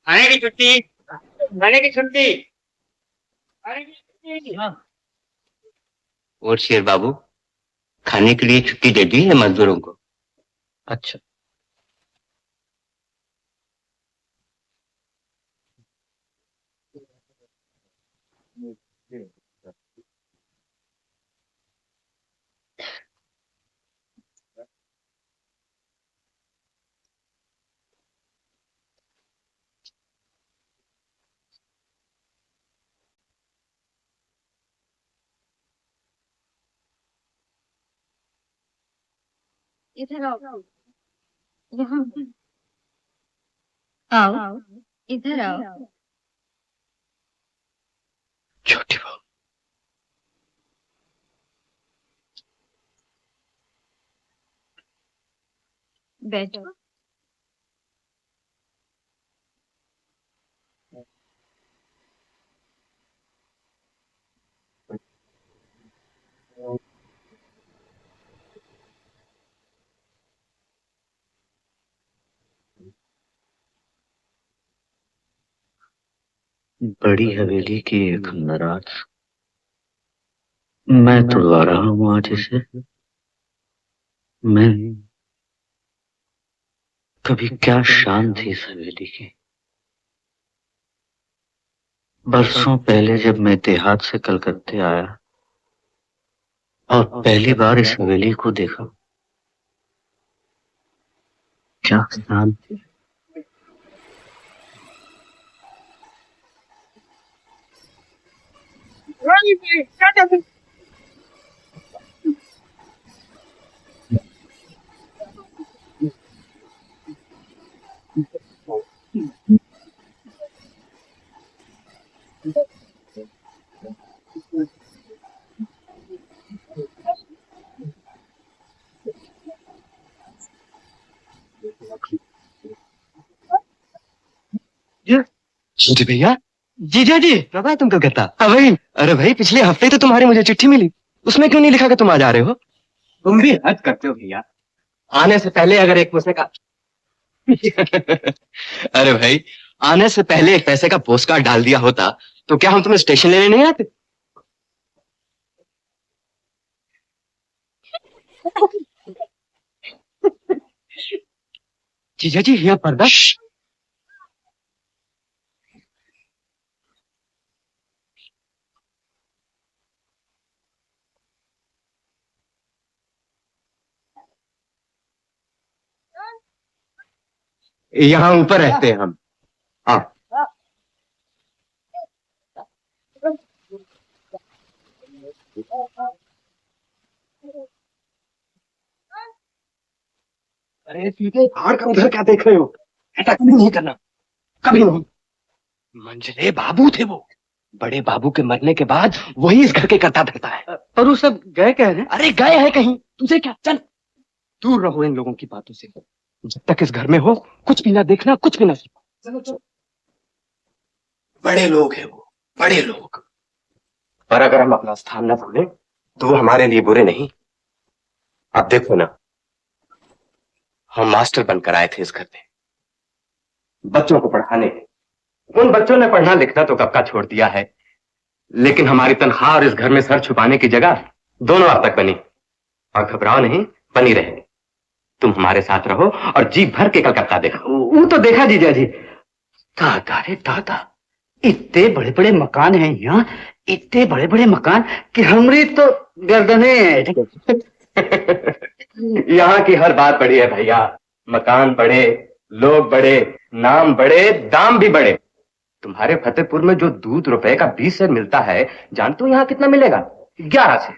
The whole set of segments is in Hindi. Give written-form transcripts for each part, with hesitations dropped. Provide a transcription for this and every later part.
आने की छुट्टी, आने की छुट्टी, आने की छुट्टी। हाँ। और शेर बाबू, खाने के लिए छुट्टी दे दी है मजदूरों को। अच्छा। इधर आओ। यहाँ आओ। इधर आओ। छोटी बहू। बैठो। बड़ी हवेली की एक नाराज, मैं तुड़वा रहा हूँ आज इसे। मैं कभी क्या शान थी इस हवेली की। बरसों पहले जब मैं देहात से कलकत्ते आया और पहली बार इस हवेली को देखा, क्या शान थी। छोटे भैया। जीजा जी, कब आए तुम कलकत्ता? हाँ भाई। अरे भाई, पिछले हफ्ते तो तुम्हारी मुझे चिट्ठी मिली, उसमें क्यों नहीं लिखा कि तुम आज आ रहे हो? तुम भी हद करते हो भैया। आने से पहले अगर एक पैसे का अरे भाई, आने से पहले एक पैसे का पोस्ट कार्ड डाल दिया होता तो क्या हम तुम्हें स्टेशन लेने नहीं आते? जीजा जी, यहाँ पर्दा। यहाँ ऊपर रहते हैं हम। हाँ। अरे सीधे भाड़ का उधर क्या देख रहे हो? ऐसा कभी नहीं करना, कभी नहीं। मंझले बाबू थे वो, बड़े बाबू के मरने के बाद वही इस घर के करता धरता है। पर वो सब गए कह रहे? अरे गए हैं कहीं, तुझे क्या, चल दूर रहो इन लोगों की बातों से। जब तक इस घर में हो कुछ भी ना देखना, कुछ भी ना सुनना। चलो चलो। बड़े लोग हैं वो, बड़े लोग। पर अगर हम अपना स्थान न भूलें तो वो हमारे लिए बुरे नहीं। आप देखो ना, हम मास्टर बनकर आए थे इस घर में, बच्चों को पढ़ाने। उन बच्चों ने पढ़ना लिखना तो कब का छोड़ दिया है, लेकिन हमारी तनख्वाह और इस घर में सर छुपाने की जगह दोनों अब तक बनी। और घबराओ नहीं, बनी रहेगी। तुम हमारे साथ रहो और जी भर के कलकत्ता देखो। वो तो देखा जीजा जी। दादा रे दादा, इतने बड़े बड़े मकान हैं यहाँ, इतने बड़े बड़े मकान कि हमारी तो गर्दनें हैं। यहाँ की हर बात बड़ी है भैया। मकान बड़े, लोग बड़े, नाम बड़े, दाम भी बड़े। तुम्हारे फतेहपुर में जो दूध रुपए का 20 सेर मिलता है, जानते हो यहाँ कितना मिलेगा? 11 से।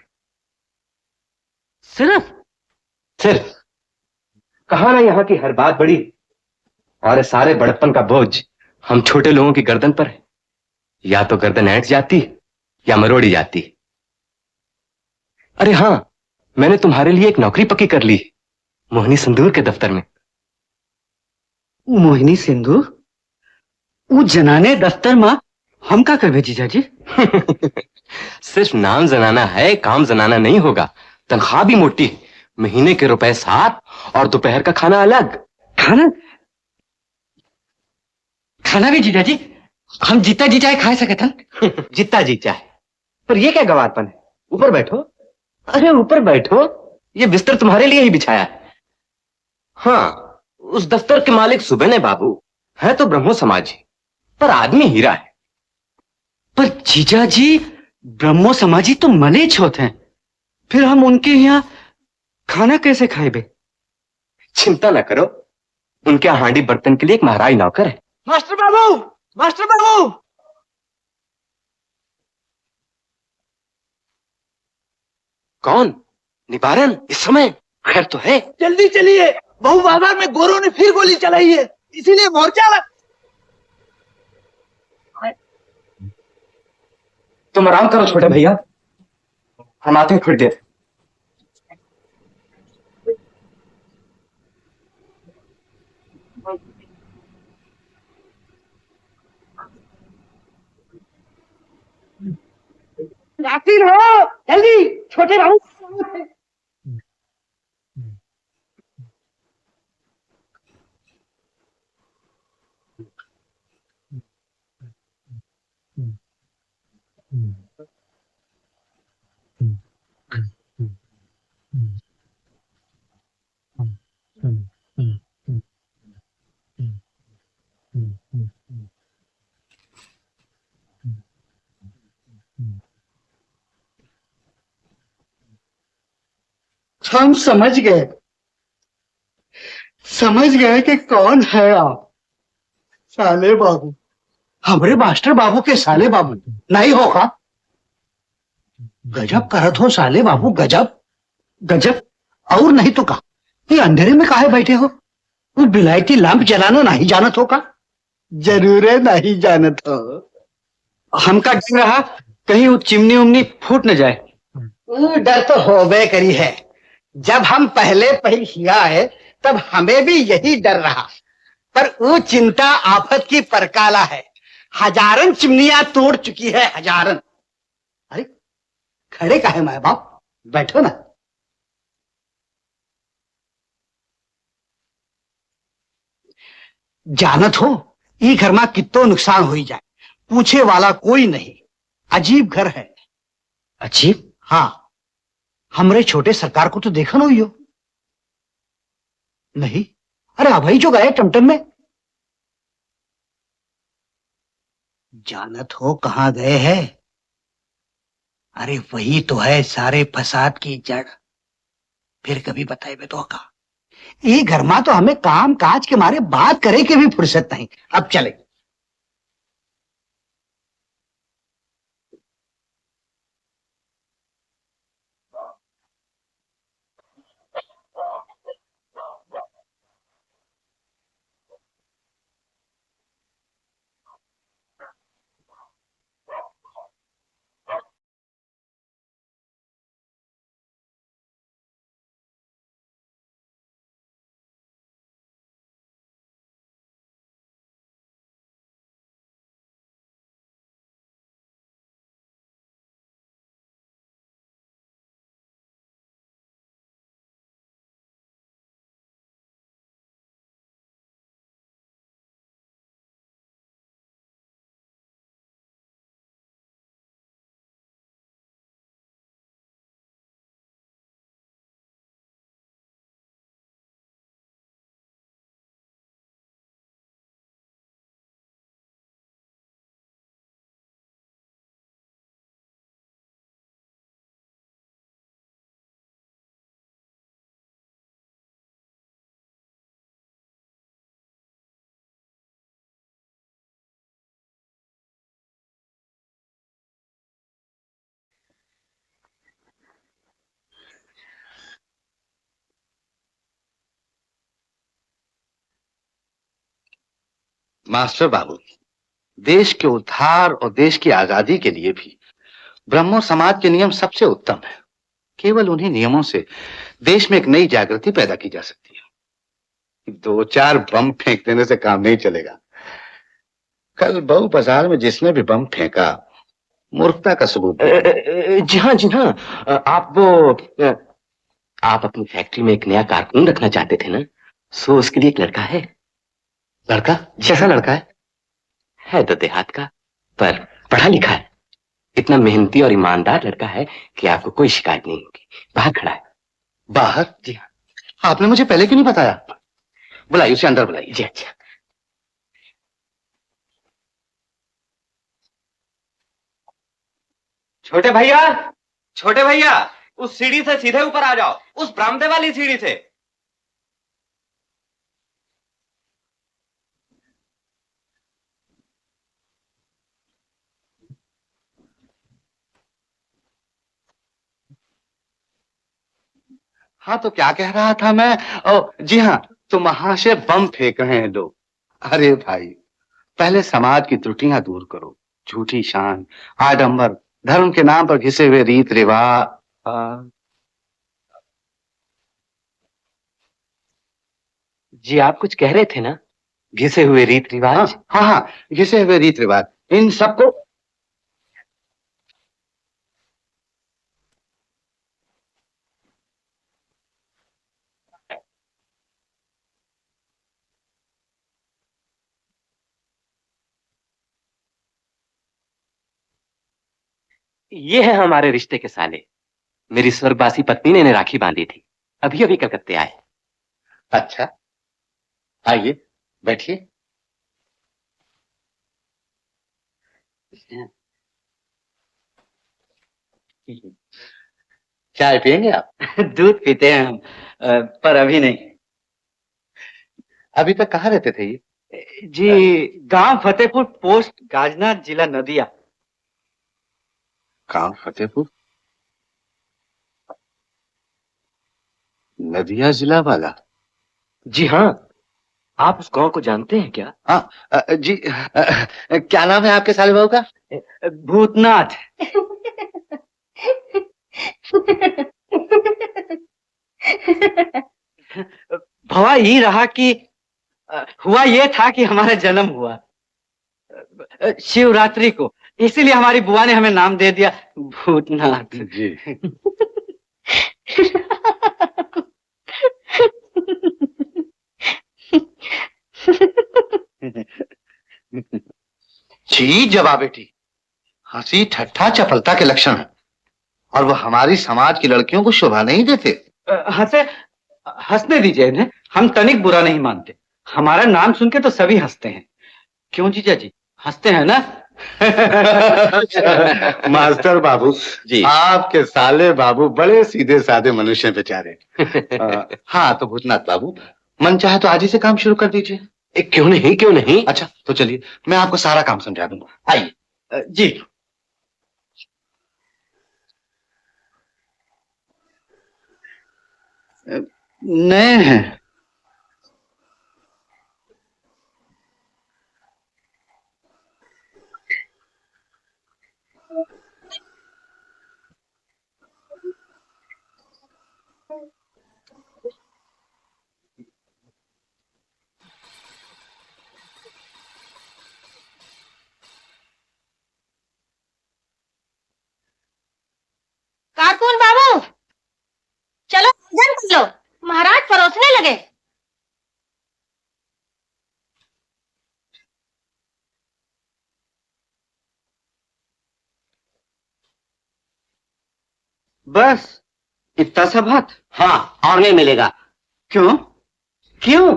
सिर्फ सिर्फ कहा ना, यहाँ की हर बात बड़ी। और इस सारे बड़प्पन का बोझ हम छोटे लोगों की गर्दन पर है। या तो गर्दन ऐंठ जाती या मरोड़ी जाती। अरे हाँ, मैंने तुम्हारे लिए एक नौकरी पक्की कर ली, मोहिनी सिंदूर के दफ्तर में। मोहिनी सिंदूर? वो जनाने दफ्तर में हम क्या करवे जीजा जी? सिर्फ नाम जनाना है, काम जनाना नहीं होगा। तनख्वाह भी मोटी, महीने के रुपए 7 और दोपहर का खाना अलग। खाना खाना भी जीजा जी हम जितना जी चाहे खा सकते हैं। जितना जी चाहे, पर ये क्या गवारपन है? ऊपर बैठो। अरे ऊपर बैठो, ये बिस्तर तुम्हारे लिए ही बिछाया है। हाँ, उस दफ्तर के मालिक सुबेने बाबू है तो ब्रह्मो समाजी, पर आदमी हीरा है। पर जीजा जी ब्रह्मो समाजी तो मलेच्छ होते हैं, फिर हम उनके यहाँ खाना कैसे खाए बे? चिंता न करो, उनके हांडी बर्तन के लिए एक महाराज नौकर है। मास्टर बाबू, मास्टर बाबू। कौन? निवारण इस समय? खैर तो है। जल्दी चलिए, बहु बाजार में गोरों ने फिर गोली चलाई है, इसीलिए मोर्चा लग। तुम आराम करो छोटे भैया, हम आते हैं थोड़ी देर। नासिर हो, जल्दी, छोटे बाबू। हम समझ गए कि कौन है आप। साले बाबू, हमरे मास्टर बाबू के साले बाबू नहीं होगा। गजब करत हो साले बाबू, गजब गजब। और नहीं तो का, ये अंधेरे में काहे बैठे हो? वो बिलायती लैंप जलाना नहीं जानत हो का? जरूर नहीं जानत हो। हमका डर रहा कहीं वो चिमनी उमनी फूट न जाए। वो डर तो होबे करी है। जब हम पहले हिया आए तब हमें भी यही डर रहा, पर वो चिंता आफत की परकाला है। हजारन चिमनियां तोड़ चुकी है, हजारन। अरे खड़े काहे माए बाप, बैठो ना। जानत हो ई घर में कितो नुकसान हो जाए, पूछे वाला कोई नहीं। अजीब घर है। अजीब? हाँ, हमरे छोटे सरकार को तो देखा नहीं हो? नहीं? अरे अभी जो गए टमटम में। जानत हो कहाँ गए हैं? अरे वही तो है सारे फसाद की जड़। फिर कभी बताए तो का। ये घर में तो हमें काम काज के मारे बात करे के भी फुर्सत नहीं। अब चले। मास्टर बाबू, देश के उद्धार और देश की आजादी के लिए भी ब्रह्मो समाज के नियम सबसे उत्तम है। केवल उन्हीं नियमों से देश में एक नई जागृति पैदा की जा सकती है। 2-4 बम फेंक देने से काम नहीं चलेगा। कल बहु बाजार में जिसने भी बम फेंका, मूर्खता का सबूत। जी हाँ जी हाँ। आप अपनी फैक्ट्री में एक नया कारकुन रखना चाहते थे ना, सो उसके लिए एक लड़का है। लड़का? कैसा लड़का है? है तो देहात का, पर पढ़ा लिखा है। इतना मेहनती और ईमानदार लड़का है कि आपको कोई शिकायत नहीं होगी। बाहर खड़ा है। बाहर? जी हाँ। आपने मुझे पहले क्यों नहीं बताया? बुलाइए, उसे अंदर बुलाइए। जी अच्छा। छोटे भैया, छोटे भैया, उस सीढ़ी से सीधे ऊपर आ जाओ, उस बरामदे वाली सीढ़ी से। हाँ, तो क्या कह रहा था मैं? ओ, जी हाँ, तो वहां से बम फेंक रहे हैं लोग। अरे भाई, पहले समाज की त्रुटियां दूर करो। झूठी शान, आडंबर, धर्म के नाम पर घिसे हुए रीत रिवाज। जी आप कुछ कह रहे थे ना, घिसे हुए रीत हाँ रिवाज। हाँ हाँ, घिसे हुए रीत रिवाज, इन सबको। ये है हमारे रिश्ते के साले। मेरी स्वर्गवासी पत्नी ने इन्हें राखी बांधी थी। अभी अभी कलकत्ते आए। अच्छा, आइए, बैठिए। चाय पियेंगे आप? दूध पीते हैं हम, पर अभी नहीं। अभी तक कहाँ रहते थे ये? जी, गांव फतेहपुर पोस्ट, गाजनाथ, जिला नदिया। गांव फतेहपुर, नदिया जिला वाला। जी हाँ, आप उस गांव को जानते हैं क्या? हाँ, जी, क्या नाम है आपके साले बहू का? भूतनाथ। भवा यही रहा कि हुआ ये था कि हमारा जन्म हुआ शिवरात्रि को, इसीलिए हमारी बुआ ने हमें नाम दे दिया भूतनाथ। जी। जी जवा बेटी, हंसी ठट्ठा चपलता के लक्षण है, और वो हमारी समाज की लड़कियों को शोभा नहीं देते। हंसे, हंसने दीजिए इन्हें, हम तनिक बुरा नहीं मानते। हमारा नाम सुन के तो सभी हंसते हैं। क्यों जीजा जी, हंसते हैं ना? मास्टर बाबू जी। आपके साले बाबू बड़े सीधे साधे मनुष्य हैं बेचारे। हाँ, तो भूतनाथ बाबू, मन चाहे तो आज ही से काम शुरू कर दीजिए। क्यों नहीं, क्यों नहीं। अच्छा, तो चलिए, मैं आपको सारा काम समझा दूंगा। आइए। जी। नए हैं। कारकुन बाबू, चलो भोजन कर लो, महाराज परोसने लगे। बस इतना सा बात? हाँ, और नहीं मिलेगा। क्यों? क्यों?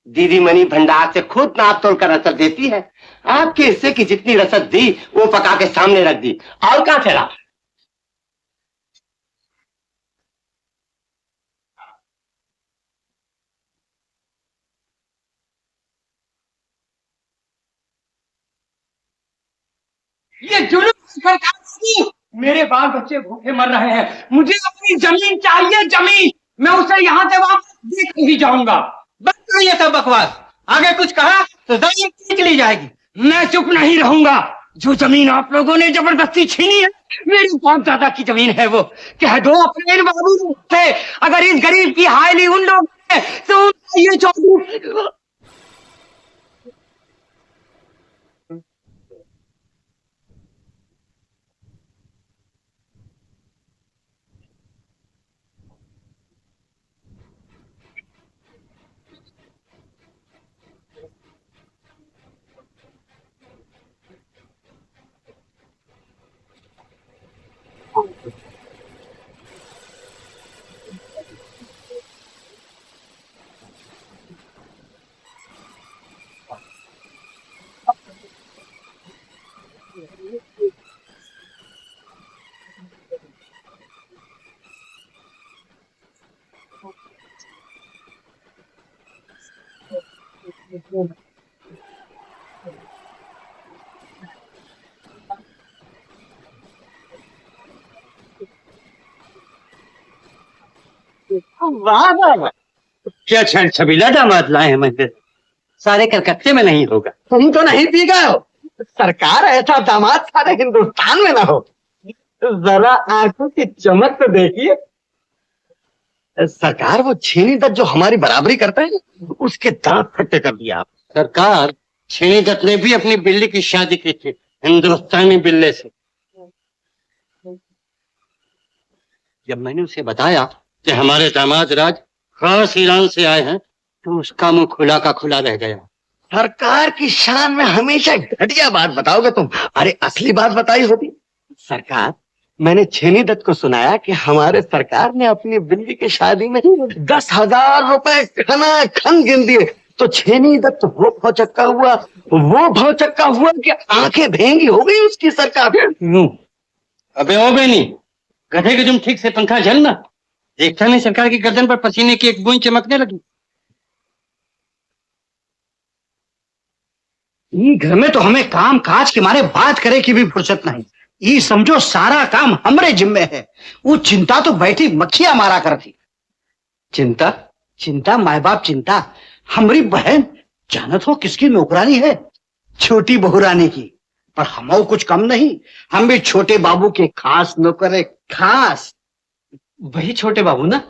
दीदी मनी भंडार से खुद नाप तोल कर रसद देती है। आपके हिस्से की जितनी रसद दी वो पका के सामने रख दी, और कहाँ चला। ये जुल्म सरकार की। मेरे बाल बच्चे भूखे मर रहे हैं, मुझे अपनी जमीन चाहिए, जमीन। मैं उसे यहाँ से वापस दे के ही जाऊंगा। बस करो ये सब बकवास। आगे कुछ कहा तो जमीन खींच ली जाएगी। मैं चुप नहीं रहूंगा। जो जमीन आप लोगों ने जबरदस्ती छीनी है, मेरी बाप दादा की जमीन है वो। कह दो अपने इन बाबू से, अगर इस गरीब की हायली उन लोग ने, तो उनका ये चौधरी। वाह वाह वाह, क्या छड़ छबीला दामाद लाए हैं मंदिर, सारे कलकत्ते में नहीं होगा। तुम तो नहीं पी गए हो। सरकार, ऐसा दामाद सारे हिंदुस्तान में ना हो। जरा आंखों की चमक तो देखिए। सरकार, वो छेनी दत्त जो हमारी बराबरी करता है, उसके दांत फट्टे कर दिया आप। सरकार, छेनी दत्त ने भी अपनी बिल्ली की शादी की थी हिंदुस्तानी बिल्ले से। जब मैंने उसे बताया कि हमारे दामाद राज खास ईरान से आए हैं, तो उसका मुंह खुला का खुला रह गया। सरकार की शान में हमेशा घटिया बात बताओगे तुम। अरे असली बात बताई होती। सरकार, मैंने छेनी दत्त को सुनाया कि हमारे सरकार ने अपनी बिल्ली की शादी में 10,000 रुपए खन गिन दिए। तो छेनी दत्त वो भौचक्का हुआ कि आंखें भेंगी हो गई उसकी सरकार। अबे ओ बेनी, गधे के तुम ठीक से पंखा झलना। देखता नहीं सरकार की गर्दन पर पसीने की एक बूंद चमकने लगी। ये घर में तो हमें काम काज के मारे बात करे की भी फुर्सत नहीं। ये समझो सारा काम हमरे जिम्मे है। वो चिंता तो बैठी मक्खियां मारा करती। चिंता? चिंता माए बाप चिंता। हमारी बहन जानत हो किसकी नौकरानी है? छोटी बहुरानी की। पर हम कुछ कम नहीं, हम भी छोटे बाबू के खास नौकर है। खास वही छोटे बाबू ना,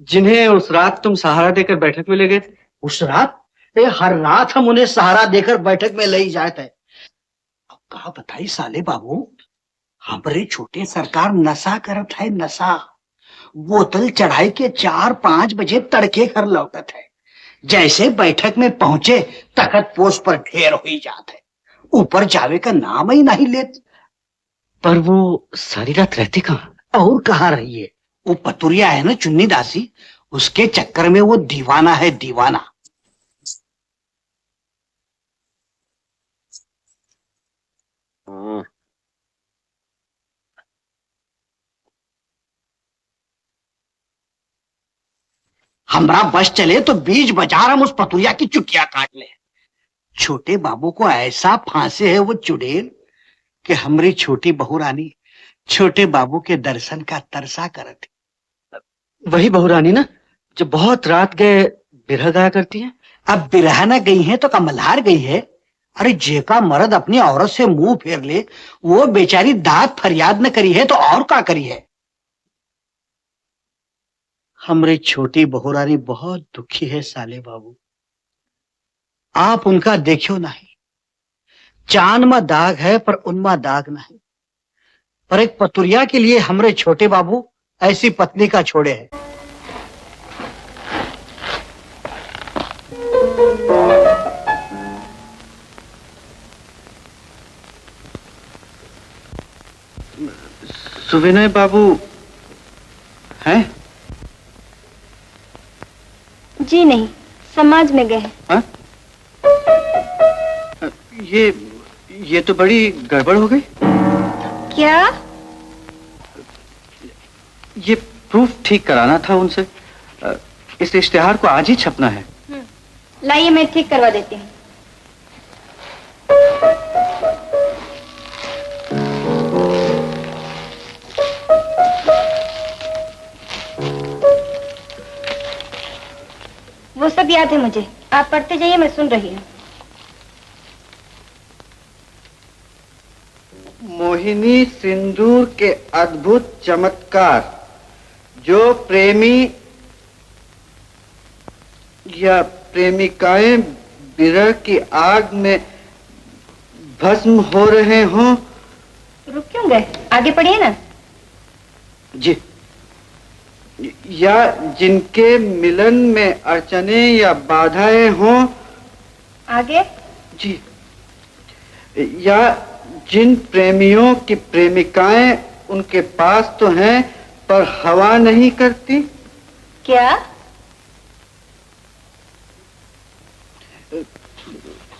जिन्हें उस रात तुम सहारा देकर बैठक में ले गए थे। उस रात? हर रात हम उन्हें सहारा देकर बैठक में ले जाते हैं। अब कहा बताई साले बाबू, हमारे छोटे सरकार नशा करत है। नशा बोतल चढ़ाई के 4-5 बजे तड़के घर लौटत है। जैसे बैठक में पहुंचे तखत पोष पर ढेर हो ही जाते। ऊपर जावे का नाम ही नहीं लेते। पर वो सारी रात रहती कहाँ? और कहाँ रही है? वो पतुरिया है ना चुन्नी दासी, उसके चक्कर में वो दीवाना है, दीवाना। हमरा बस चले तो बीच बाजार हम उस पतुरिया की चुटिया काट ले। छोटे बाबू को ऐसा फांसे है वो चुड़ैल कि हमारी छोटी बहू रानी छोटे बाबू के दर्शन का तरसा करती। वही बहुरानी ना, जो बहुत रात गए बिरह गाया करती है। अब बिरह न गई है तो कमल्हार गई है। अरे जेका मर्द अपनी औरत से मुंह फेर ले, वो बेचारी दांत फरियाद न करी है तो और क्या करी है। हमारी छोटी बहुरानी बहुत दुखी है साले बाबू। आप उनका देखियो नहीं। चांद में दाग है पर उनमें दाग नहीं। पर एक पतुरिया के लिए हमारे छोटे बाबू ऐसी पत्नी का छोड़े है। सुविनय बाबू हैं? जी नहीं, समाज में गए हैं। हाँ? ये तो बड़ी गड़बड़ हो गई। क्या? ये प्रूफ ठीक कराना था उनसे। इस इश्तिहार को आज ही छपना है। लाइए मैं ठीक करवा देती हूँ। वो सब याद है मुझे, आप पढ़ते जाइए, मैं सुन रही हूँ। मोहिनी सिंदूर के अद्भुत चमत्कार, जो प्रेमी या प्रेमिकाएं विरह की आग में भस्म हो रहे हों। रुक क्यों गए? आगे पढ़िए ना। जी। या जिनके मिलन में अड़चने या बाधाएं हों। आगे। जी। या जिन प्रेमियों की प्रेमिकाएं उनके पास तो हैं पर हवा नहीं करती। क्या?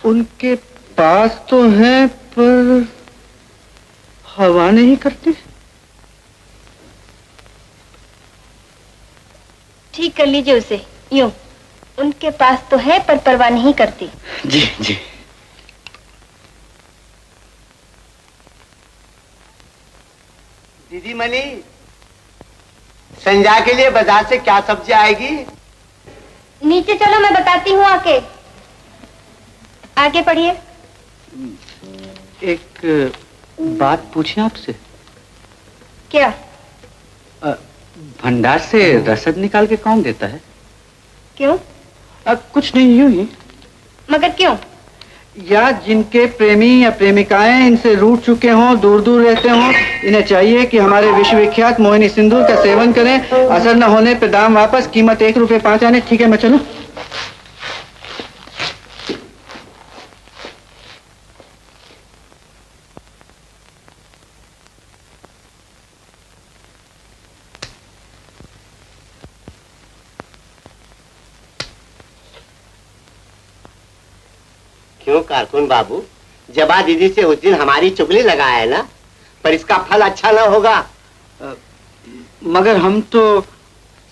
उनके पास तो हैं पर हवा नहीं करती। ठीक कर लीजिए उसे यूं। उनके पास तो है पर परवाह नहीं करती। जी जी। दीदी मनी, संजा के लिए बाजार से क्या सब्जी आएगी? नीचे चलो, मैं बताती हूँ आके। आगे पढ़िए। एक बात पूछें आपसे? क्या? भंडार से रसद निकाल के कौन देता है? क्यों? कुछ नहीं, यूं ही। मगर क्यों? या जिनके प्रेमी या प्रेमिकाएं इनसे रूठ चुके हों, दूर दूर रहते हों, इन्हें चाहिए कि हमारे विश्वविख्यात मोहिनी सिंदूर का सेवन करें। असर न होने पर दाम वापस, कीमत 1 रुपए 5 आने। ठीक है, मैं चलूं? क्यों कारकुन बाबू, जबा दीदी से उस दिन हमारी चुगली लगाया है ना, पर इसका फल अच्छा ना होगा। मगर हम तो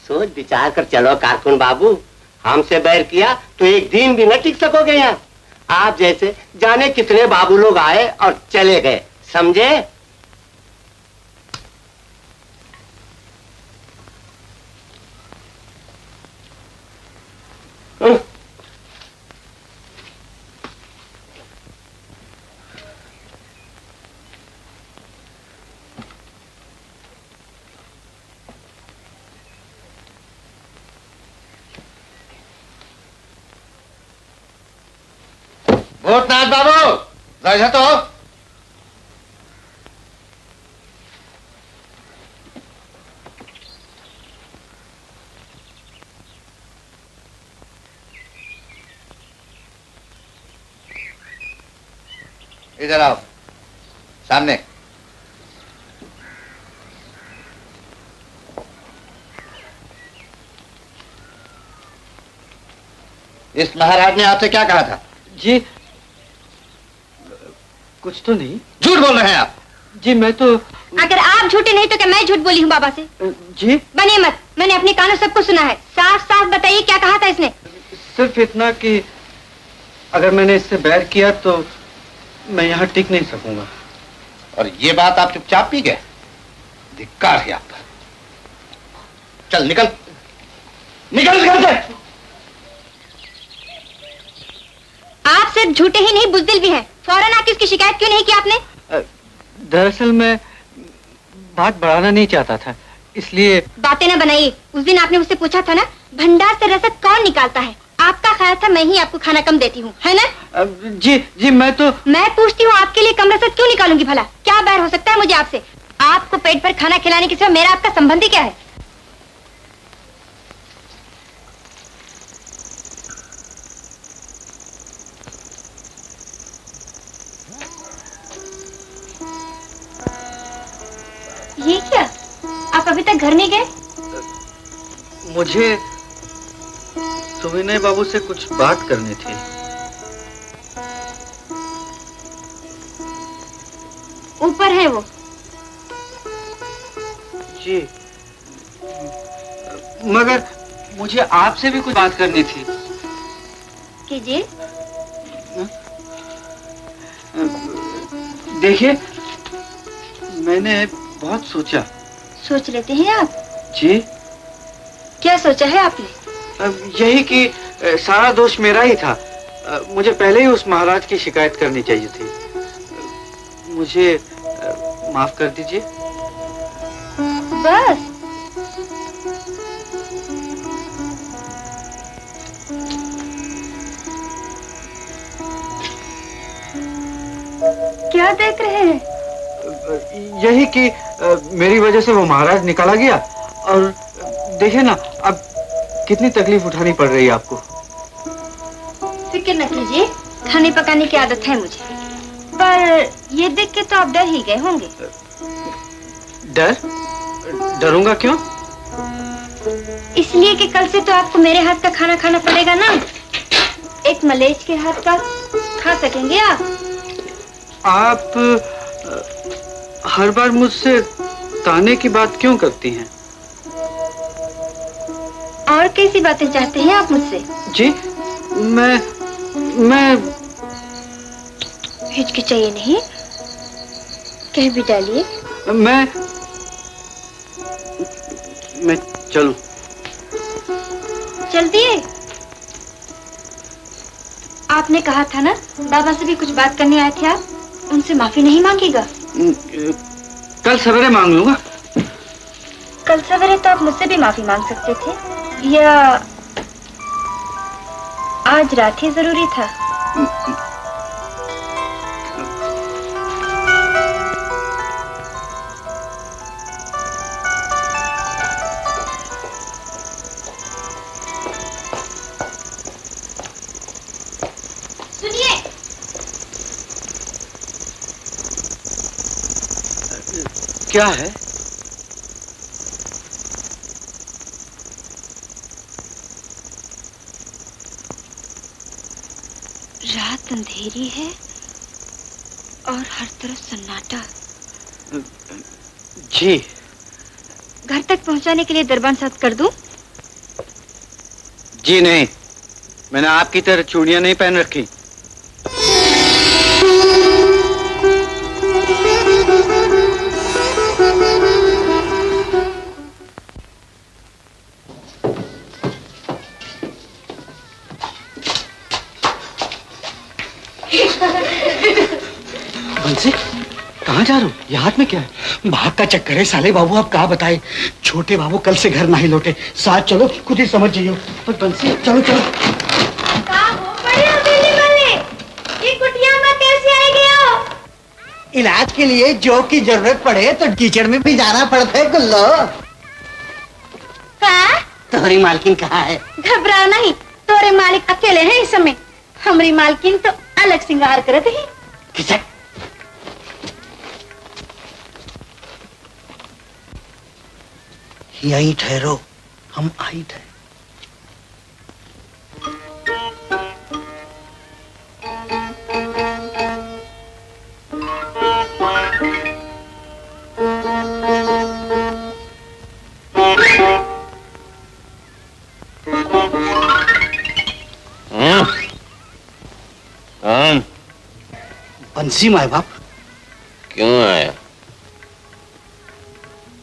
सोच विचार कर चलो कारकुन बाबू, हमसे बैर किया तो एक दिन भी न टिक सकोगे यहाँ। आप जैसे जाने कितने बाबू लोग आए और चले गए, समझे? भूतनाथ बाबू, जरा तो इधर आओ, सामने। इस महाराज ने आपसे क्या कहा था? जी कुछ तो नहीं। झूठ बोल रहे हैं आप। जी मैं तो। अगर आप झूठे नहीं तो क्या मैं झूठ बोली हूँ बाबा से? जी बनिए मत, मैंने अपने कानों सबको सुना है। साफ साफ बताइए क्या कहा था इसने? सिर्फ इतना कि अगर मैंने इससे बैर किया तो मैं यहाँ टिक नहीं सकूंगा। और ये बात आप चुपचाप पी गए? धिक्कार है आपका। चल निकल, निकल निकल से। आप सिर्फ झूठे ही नहीं बुज़दिल भी हैं। फौरन आके उसकी शिकायत क्यों नहीं की आपने? दरअसल मैं बात बढ़ाना नहीं चाहता था, इसलिए। बातें ना बनाइए। उस दिन आपने मुझसे पूछा था ना, भंडार से रसद कौन निकालता है? आपका ख्याल था मैं ही आपको खाना कम देती हूँ, है ना? जी जी मैं पूछती हूँ आपके लिए कम रसद क्यों निकालूंगी भला? क्या बैर हो सकता है मुझे आपसे? आपको पेट भर खाना खिलाने के सिवा मेरा आपका संबंध ही क्या है? ये क्या? आप अभी तक घर नहीं गए? मुझे सुविनय बाबू से कुछ बात करनी थी। ऊपर है वो। जी मगर मुझे आपसे भी कुछ बात करनी थी। कीजिए। देखिए मैंने बहुत सोचा। सोच लेते हैं आप? जी। क्या सोचा है आपने? यही कि सारा दोष मेरा ही था। मुझे पहले ही उस महाराज की शिकायत करनी चाहिए थी। मुझे माफ कर दीजिए। बस? क्या देख रहे हैं? यही कि मेरी वजह से वो महाराज निकाला गया, और देखिए ना अब कितनी तकलीफ उठानी पड़ रही है आपको। फिक्र न कीजिए, खाने पकाने की आदत है मुझे। पर ये देख के तो आप डर ही गए होंगे। डर? डरूंगा क्यों? इसलिए कि कल से तो आपको मेरे हाथ का खाना खाना पड़ेगा ना। एक मलेच के हाथ का खा सकेंगे आप? आप हर बार मुझसे ताने की बात क्यों करती हैं? और कैसी बातें चाहते हैं आप मुझसे? जी मैं हिचकिचाइए नहीं, कह भी डालिए। मैं चलूं? चल दिए। आपने कहा था ना बाबा से भी कुछ बात करने आए थे आप, उनसे माफी नहीं मांगेगा? कल सवेरे मांग लूंगा। कल सवेरे तो आप मुझसे भी माफी मांग सकते थे, या आज रात ही जरूरी था? सुनिए, क्या है? रात अंधेरी है और हर तरफ सन्नाटा। जी। घर तक पहुंचाने के लिए दरबान साथ कर दूं? जी नहीं, मैंने आपकी तरह चूड़ियां नहीं पहन रखी। बंसी, कहाँ जा रहे हो? ये हाथ में क्या है? भाग का चक्कर है साले बाबू, आप कहाँ बताए। छोटे बाबू कल से घर नहीं लौटे, साथ चलो, खुद ही समझ जाइयो। पर बंसी चलो चलो। ये कुटिया में कैसे आई गया? इलाज के लिए जो की जरूरत पड़े तो कीचड़ में भी जाना पड़ता है गुल्लो। हाँ? तुम्हारी मालकिन कहाँ है? घबराओ नहीं, तोरे मालिक अकेले हैं इस समय। हमारी मालकिन तो अलग श्रृंगार करते हैं। किसे? यहीं ठहरो, हम आई थे। बंसी माए बाप। क्यों आया?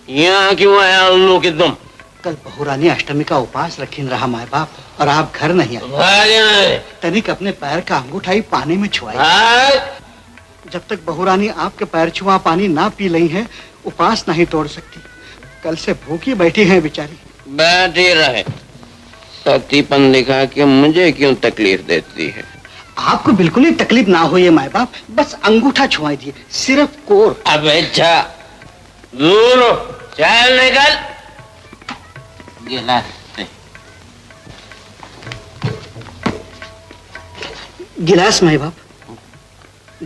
यहाँ क्यों आया उल्लू के तुम? कल बहुरानी अष्टमी का उपास रखीन रहा माए बाप, और आप घर नहीं आए। तनिक अपने पैर का अंगूठाई पानी में छुआई। जब तक बहुरानी आपके पैर छुआ पानी ना पी ली है, उपास नहीं तोड़ सकती। कल से भूखी बैठी है बेचारी। बैठी रहे, सतीपन दिखा के मुझे क्यों तकलीफ देती है? आपको बिल्कुल ही तकलीफ ना हो ये माए बाप, बस अंगूठा छुआ दिए, सिर्फ कोर। अबे जा, दूर हो, चल निकल। गिलास दे। गिलास माए बाप,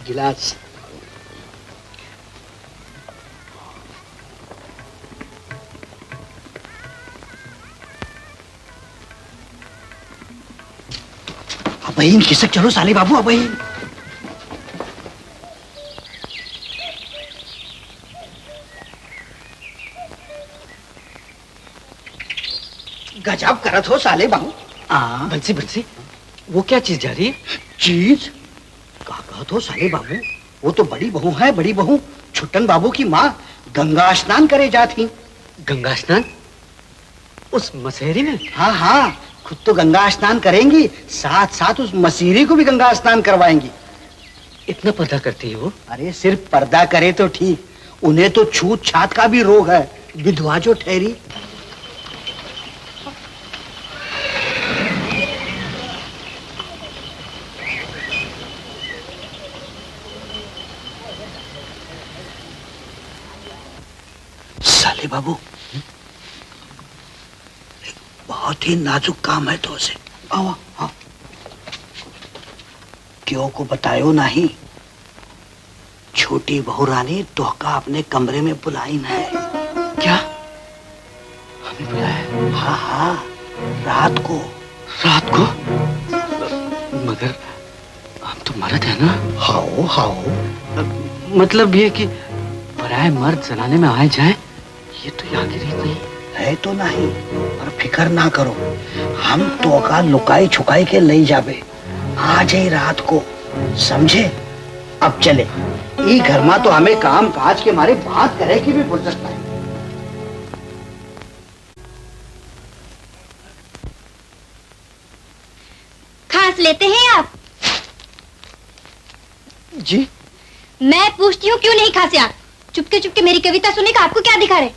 गिलास। अबहीन खिसक चलो साले बाबू, अबहीन। गजब करत हो साले बाबू। बंसी बंसी, वो क्या चीज जा रही है? चीज का कहत हो साले बाबू? वो तो बड़ी बहू है, बड़ी बहू छुट्टन बाबू की माँ गंगा स्नान करे जाती। गंगा स्नान? उस मसेरी में? हाँ हाँ, खुद तो गंगा स्नान करेंगी, साथ साथ उस मसीरी को भी गंगा स्नान करवाएंगी। इतना पर्दा करती है वो? अरे सिर्फ पर्दा करे तो ठीक, उन्हें तो छूत छात का भी रोग है, विधवा जो ठहरी। साले बाबू, बहुत ही नाजुक काम है तो से। आओ आओ। क्यों को बतायो नहीं, छोटी बहू रानी तोहका अपने कमरे में बुलाई है। क्या? हमें बुलाया? हाँ हाँ, रात को। रात को? मगर हम तो मर्द है ना? हाओ हाओ। मतलब ये कि पराये मर्द जनाने में आए जाए, ये तो यहाँ की रीत नहीं है। है तो नहीं, पर फिकर ना करो, हम तो का लुकाई छुकाई के ले जाबे आज ही रात को, समझे? अब चले, ई घर में तो हमें काम काज के मारे बात करे की भी फुर्सत नहीं। खांस लेते हैं आप? जी मैं पूछती हूँ क्यों नहीं खांसे आप? चुपके चुपके मेरी कविता सुनने का आपको क्या दिखा रहे?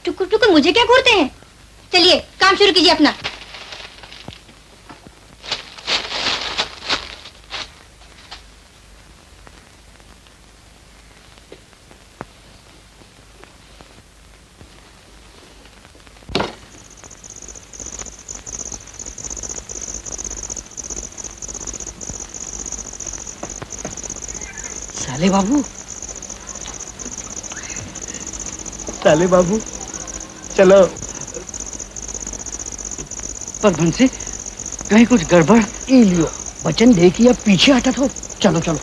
टुकुर टुकुर मुझे क्या घूरते हैं? चलिए काम शुरू कीजिए अपना। साले बाबू, साले बाबू, चलो। पर बंसी, कहीं कुछ गड़बड़? ये लियो, वचन दे कि अब पीछे हटा तो। चलो चलो।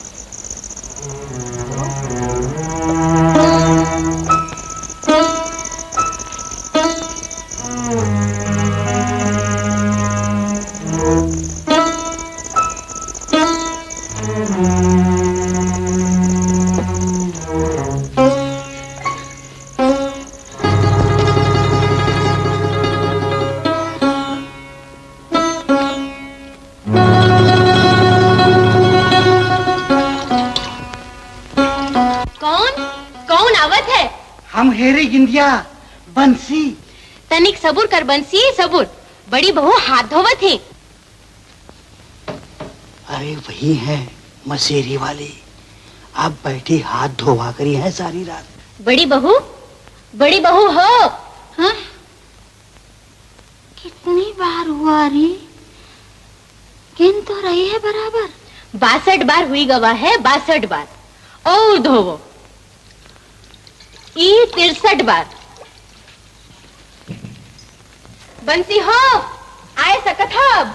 हम हेरे गिंदिया बंसी। तनिक सबूर कर बंसी, सबूर। बड़ी बहू हाथ धोवत है। अरे वही है मसेरी वाली, अब बैठी हाथ धोवा करी है सारी रात। बड़ी बहू हो। हाँ? कितनी बार हुआ री? गिन तो रही है बराबर। 62 बार हुई गवा है, 62 बार। और धोवो ई 63 बार। बंसी हो आए सकत हब।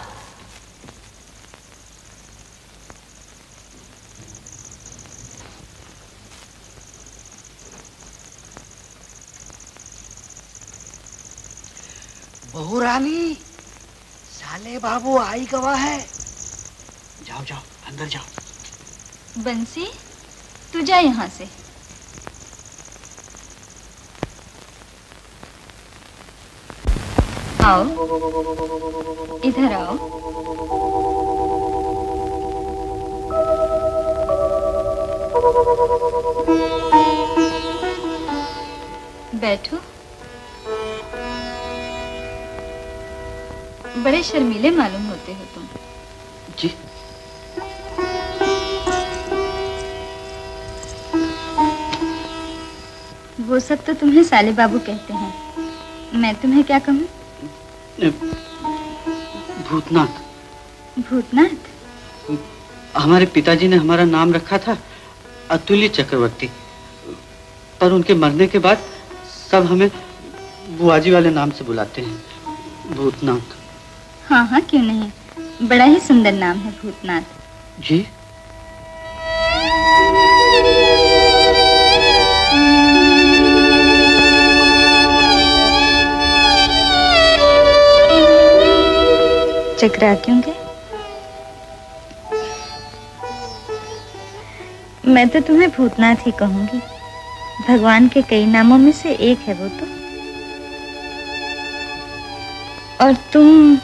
बहू रानी, साले बाबू आई गवा है। जाओ जाओ अंदर जाओ। बंसी, तू जा यहाँ से। आओ, इधर आओ। बैठो। बड़े शर्मीले मालूम होते हो तुम। जी। वो सब तो तुम्हें साले बाबू कहते हैं, मैं तुम्हें क्या कहूँ? भूतनाथ। भूतनाथ? हमारे पिताजी ने हमारा नाम रखा था अतुल्य चक्रवर्ती, पर उनके मरने के बाद सब हमें बुआजी वाले नाम से बुलाते हैं, भूतनाथ। हाँ हाँ, क्यों नहीं, बड़ा ही सुंदर नाम है भूतनाथ। जी। चकरा क्यों गए? मैं तो तुम्हें भूतनाथ ही कहूंगी, भगवान के कई नामों में से एक है वो तो। और तुम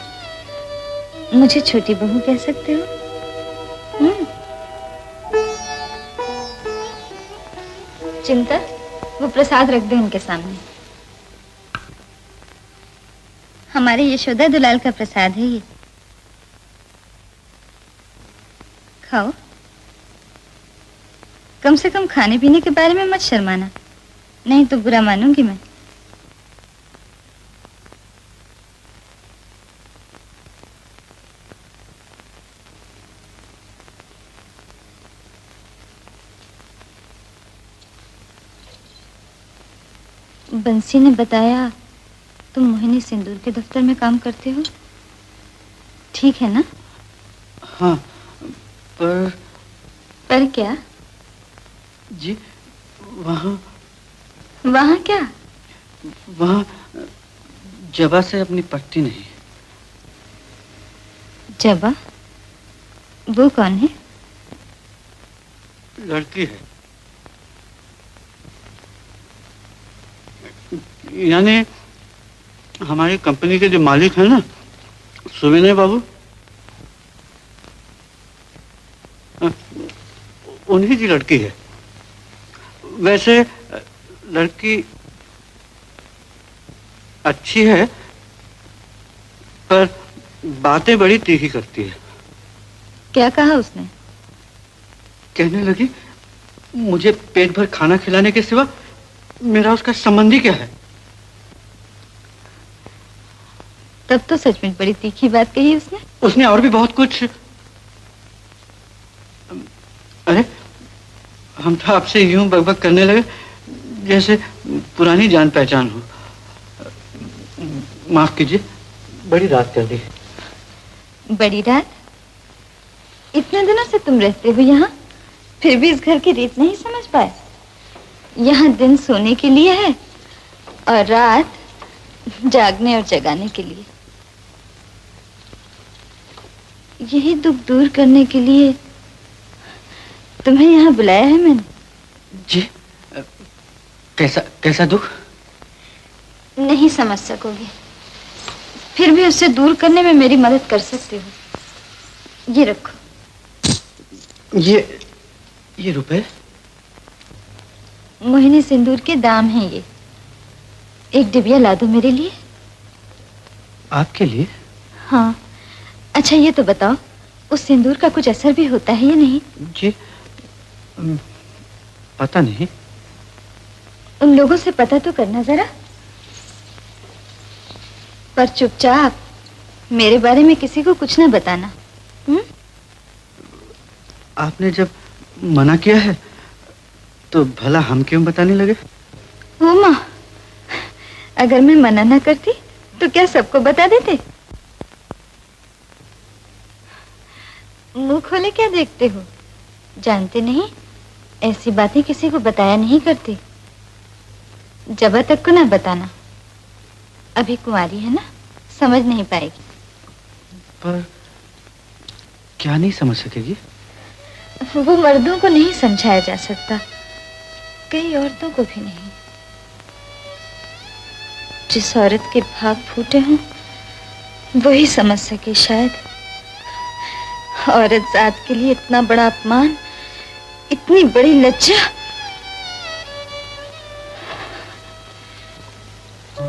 मुझे छोटी बहू कह सकते हो। चिंता, वो प्रसाद रख दे उनके सामने। हमारे यशोदा दुलाल का प्रसाद है ये, खाओ। कम से कम खाने पीने के बारे में मत शर्माना, नहीं तो बुरा मानूंगी मैं। बंसी ने बताया तुम मोहिनी सिंदूर के दफ्तर में काम करते हो, ठीक है ना? हाँ, पर क्या? जी, वहाँ वहाँ क्या? वहाँ जबा से अपनी पट्टी नहीं। जबा? वो कौन है? लड़की है, यानी हमारी कंपनी के जो मालिक है ना, सुविनय बाबू, उन्हीं की लड़की है। वैसे लड़की अच्छी है, पर बातें बड़ी तीखी करती है। क्या कहा उसने? कहने लगी, मुझे पेट भर खाना खिलाने के सिवा मेरा उसका संबंधी क्या है। तब तो सच में बड़ी तीखी बात कही उसने। उसने और भी बहुत कुछ। अरे हम तो आपसे यूं बकबक करने लगे जैसे पुरानी जान पहचान हो। माफ कीजिए, बड़ी रात कर दी। बड़ी रात? इतने दिनों से तुम रहते हो यहाँ, फिर भी इस घर की रीत नहीं समझ पाए। यहाँ दिन सोने के लिए है और रात जागने और जगाने के लिए। यही दुख दूर करने के लिए तुम्हें यहाँ बुलाया है मैंने। जी, कैसा दुख? नहीं समझ सकोगे, फिर भी उससे दूर करने में मेरी मदद कर सकते हो। ये रखो। ये रुपए? मोहिनी सिंदूर के दाम हैं ये। एक डिबिया ला दो मेरे लिए। आपके लिए? हाँ। अच्छा ये तो बताओ, उस सिंदूर का कुछ असर भी होता है या नहीं? जी, पता नहीं। उन लोगों से पता तो करना जरा। पर चुपचाप मेरे बारे में किसी को कुछ ना बताना। आपने जब मना किया है तो भला हम क्यों बताने लगे? ओ माँ, अगर मैं मना ना करती तो क्या सबको बता देते? मुंह खोले क्या देखते हो? जानते नहीं, ऐसी बातें किसी को बताया नहीं करती। जबा तक को ना बताना। अभी कुंवारी है ना, समझ नहीं पाएगी। पर क्या नहीं समझ सकेगी? वो मर्दों को नहीं समझाया जा सकता, कई औरतों को भी नहीं। जिस औरत के भाग फूटे हों वही समझ सके शायद। औरत जात के लिए इतना बड़ा अपमान, इतनी बड़ी लज्जा।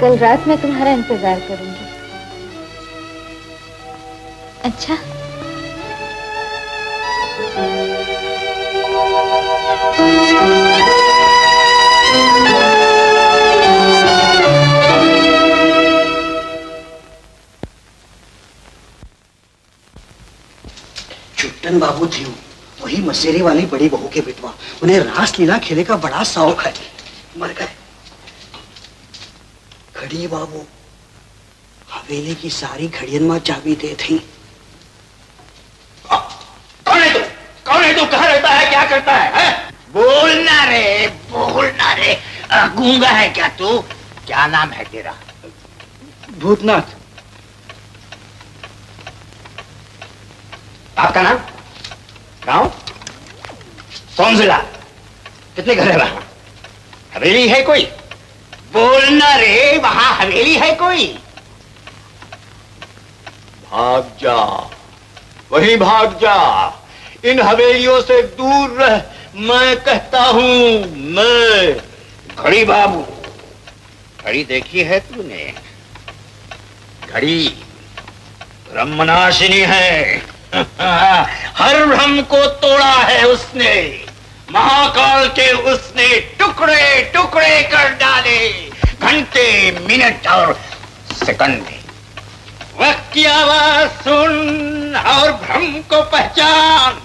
कल रात मैं तुम्हारा इंतजार करूंगी। अच्छा? चुट्टन बाबू थे वही मसेरी वाली बड़ी बहू के बेटवा। उन्हें रास लीला खेले का बड़ा शौक है। मर गए। घड़ी बाबू हवेली की सारी घड़ियन में चाबी दे थी। कौन है तू? कौन है तू? कहाँ रहता है? क्या करता है? बोलना रे, बोलना रे। गूंगा है क्या तू? क्या नाम है तेरा? भूतनाथ। आपका नाम? गांव? कौन जिला? कितने घर है वहां? हवेली है कोई? बोलना रे, वहां हवेली है कोई? भाग जा, वही भाग जा। इन हवेलियों से दूर रह, मैं कहता हूं। मैं घड़ी बाबू। घड़ी देखी है तूने? घड़ी ब्रह्मनाशिनी है। हर भ्रम को तोड़ा है उसने। महाकाल के उसने टुकड़े टुकड़े कर डाले। घंटे, मिनट और सेकंड। वक्त की आवाज सुन और भ्रम को पहचान।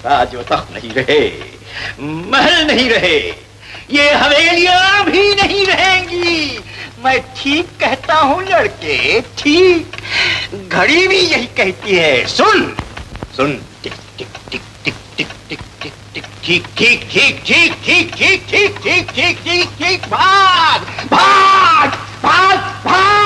राजवता नहीं रहे, महल नहीं रहे, ये हवेलियां भी नहीं रहेंगी। मैं ठीक कहता हूं लड़के, ठीक। घड़ी भी यही कहती है। सुन सुन, टिक टिक टिक टिक टिक टिक टिक टिक। ठीक ठीक ठीक ठीक ठीक ठीक ठीक ठीक ठीक ठीक ठीक भाग भाग भाग भाग।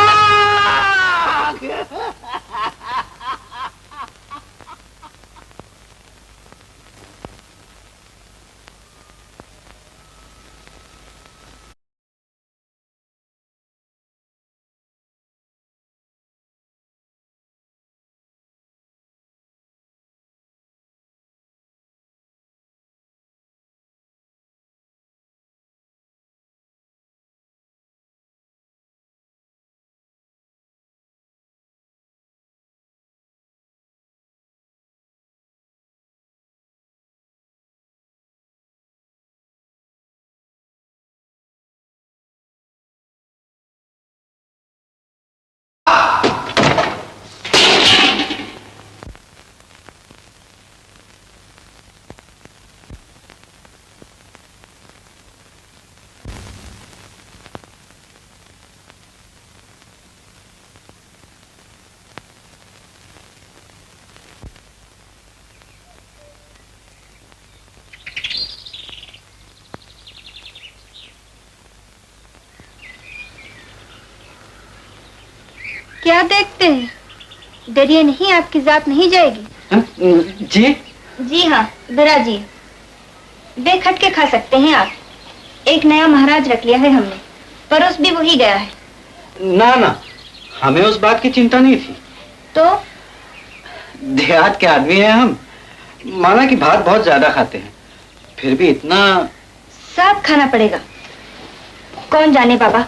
क्या देखते हैं? डरिए नहीं, आपकी जात नहीं जाएगी। जी जी हाँ, बिराजी बेखट के खा सकते हैं आप। एक नया महाराज रख लिया है हमने, परोस भी वही गया है। ना ना, हमें उस बात की चिंता नहीं थी। तो देहात के आदमी हैं हम, माना कि भात बहुत ज्यादा खाते हैं, फिर भी इतना साफ खाना पड़ेगा। कौन जाने बाबा,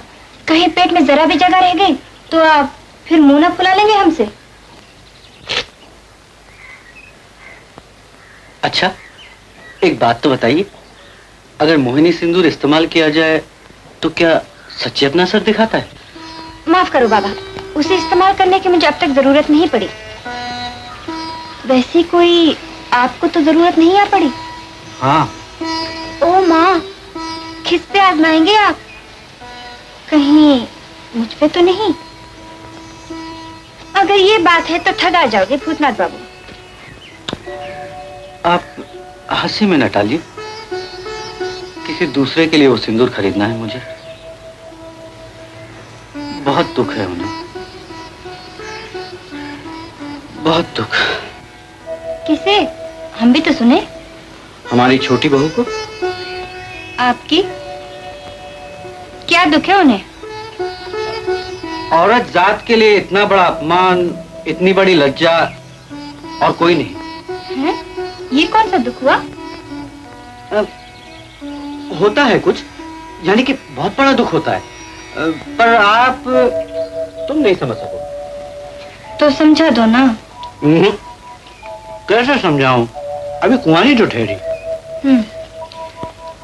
कहीं पेट में जरा भी जगह रह गई तो आप फिर मुंह ना फुला लेंगे हमसे। अच्छा, एक बात तो बताइए, अगर मोहिनी सिंदूर इस्तेमाल किया जाए तो क्या सच्ची अपना असर दिखाता है? माफ करो बाबा, उसे इस्तेमाल करने की मुझे अब तक जरूरत नहीं पड़ी। वैसी कोई आपको तो जरूरत नहीं आ पड़ी? हाँ। ओ माँ, किस पे आजमाएंगे आप? कहीं मुझ पे तो नहीं? अगर ये बात है तो ठगा जाओगे भूतनाथ बाबू। आप हंसी में न टालिए, किसी दूसरे के लिए वो सिंदूर खरीदना है मुझे। बहुत दुख है उन्हें, बहुत दुख। किसे? हम भी तो सुने। हमारी छोटी बहू को। आपकी क्या दुख है उन्हें? औरत जात के लिए इतना बड़ा अपमान, इतनी बड़ी लज्जा और कोई नहीं है? ये कौन सा दुख हुआ? होता है कुछ, यानी कि बहुत बड़ा दुख होता है, पर आप तुम नहीं समझ सको। तो समझा दो ना। कैसे समझाऊं, अभी कुंवारी जो ठहरी।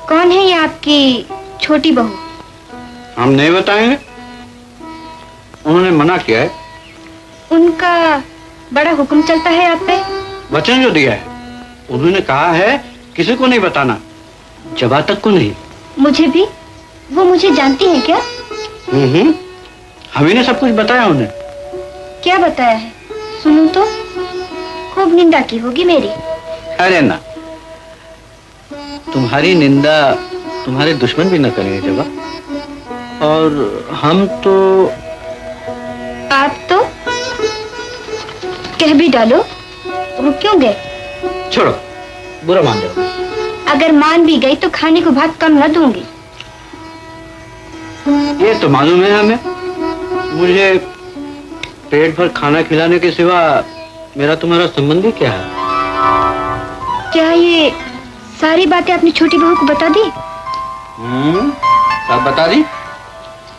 कौन है ये आपकी छोटी बहू? हम नहीं बताएंगे, उन्होंने मना किया है। उनका बड़ा हुक्म चलता है आप पे? वचन जो दिया है, उन्होंने कहा है किसी को नहीं बताना, जबा तक को नहीं। मुझे भी? वो मुझे जानती है क्या? हमी ने सब कुछ बताया उन्हें। क्या बताया है? सुनूं तो? खूब निंदा की होगी मेरी। अरे ना, तुम्हारी निंदा तुम्हारे दुश्मन भी न करेंगे जबा। और हम तो आप तो कह भी डालो, रुक क्यों गए? छोड़ो, बुरा मान जाओ। अगर मान भी गई तो खाने को भात कम न दूंगी। ये तो मालूम है हमें, मुझे पेट भर खाना खिलाने के सिवा मेरा तुम्हारा संबंध ही क्या है? क्या ये सारी बातें अपनी छोटी बहू को बता दी? सब बता दी।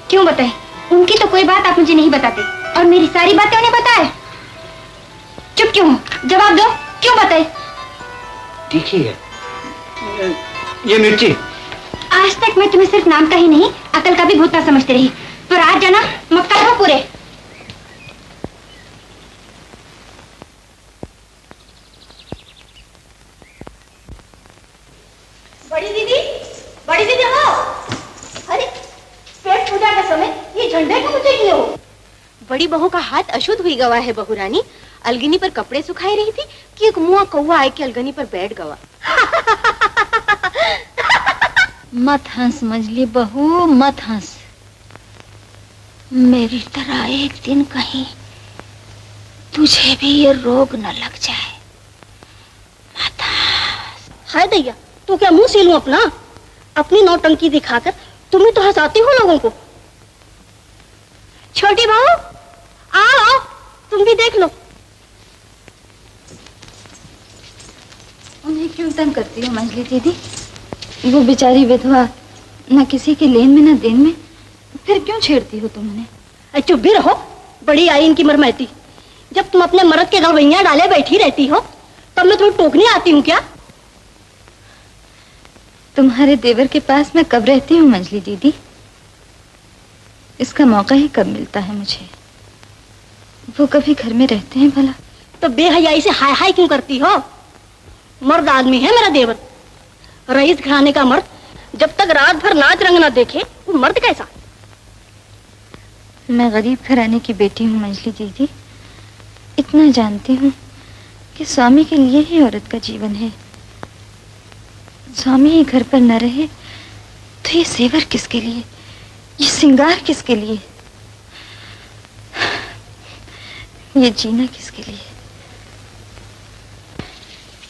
क्यों बताए? उनकी तो कोई बात आप मुझे नहीं बताते और मेरी सारी बातें उन्हें पता है। चुप क्यों हो? जवाब दो, क्यों बताए? तीखी है ये मिर्ची। आज तक मैं तुम्हें सिर्फ नाम का ही नहीं, अकल का भी भूत ना समझती रही, पर आज जाना मक्का हो पूरे। बड़ी दीदी हो। अरे पेट पूजा का समय, ये झंडे को मुझे किए हो? बड़ी बहू का हाथ अशुद्ध हुई गवा है बहू रानी। अलगनी पर कपड़े सुखाई रही थी कि एक मुआ कौवा आए के अलगनी पर बैठ गवा। मत हंस मजली बहू, मत हंस। मेरी तरह एक दिन कहीं तुझे भी ये रोग न लग जाए। मत हंस। हाय दैया, तू क्या मुंह सीलूं अपना? अपनी नौटंकी दिखाकर तुम ही तो हंसाती हो लोगों को। छोटी बहू, आओ तुम भी देख लो। उन्हें क्यों तंग करती हो मंजली दीदी? वो बेचारी विधवा, न किसी के लेन में न देन में, फिर क्यों छेड़ती हो तुम उन्हें? चुप भी रहो, बड़ी आई इनकी मरमैती। जब तुम अपने मर्द के गलवैया डाले बैठी रहती हो तब मैं तुम्हें टोकने आती हूँ क्या? तुम्हारे देवर के पास मैं कब रहती हूँ मंजली दीदी? इसका मौका ही कब मिलता है मुझे? वो कभी घर में रहते हैं भला? तो बेहयाई से हाय हाय क्यों करती हो? मर्द आदमी है मेरा देवर, रईस घराने का मर्द। जब तक रात भर नाच रंग ना देखे वो मर्द कैसा? मैं गरीब घराने की बेटी हूँ मंजली दीदी। इतना जानती हूँ कि स्वामी के लिए ही औरत का जीवन है। स्वामी ही घर पर न रहे तो ये सेवर किसके लिए, ये श्रृंगार किसके लिए, ये जीना किसके लिए?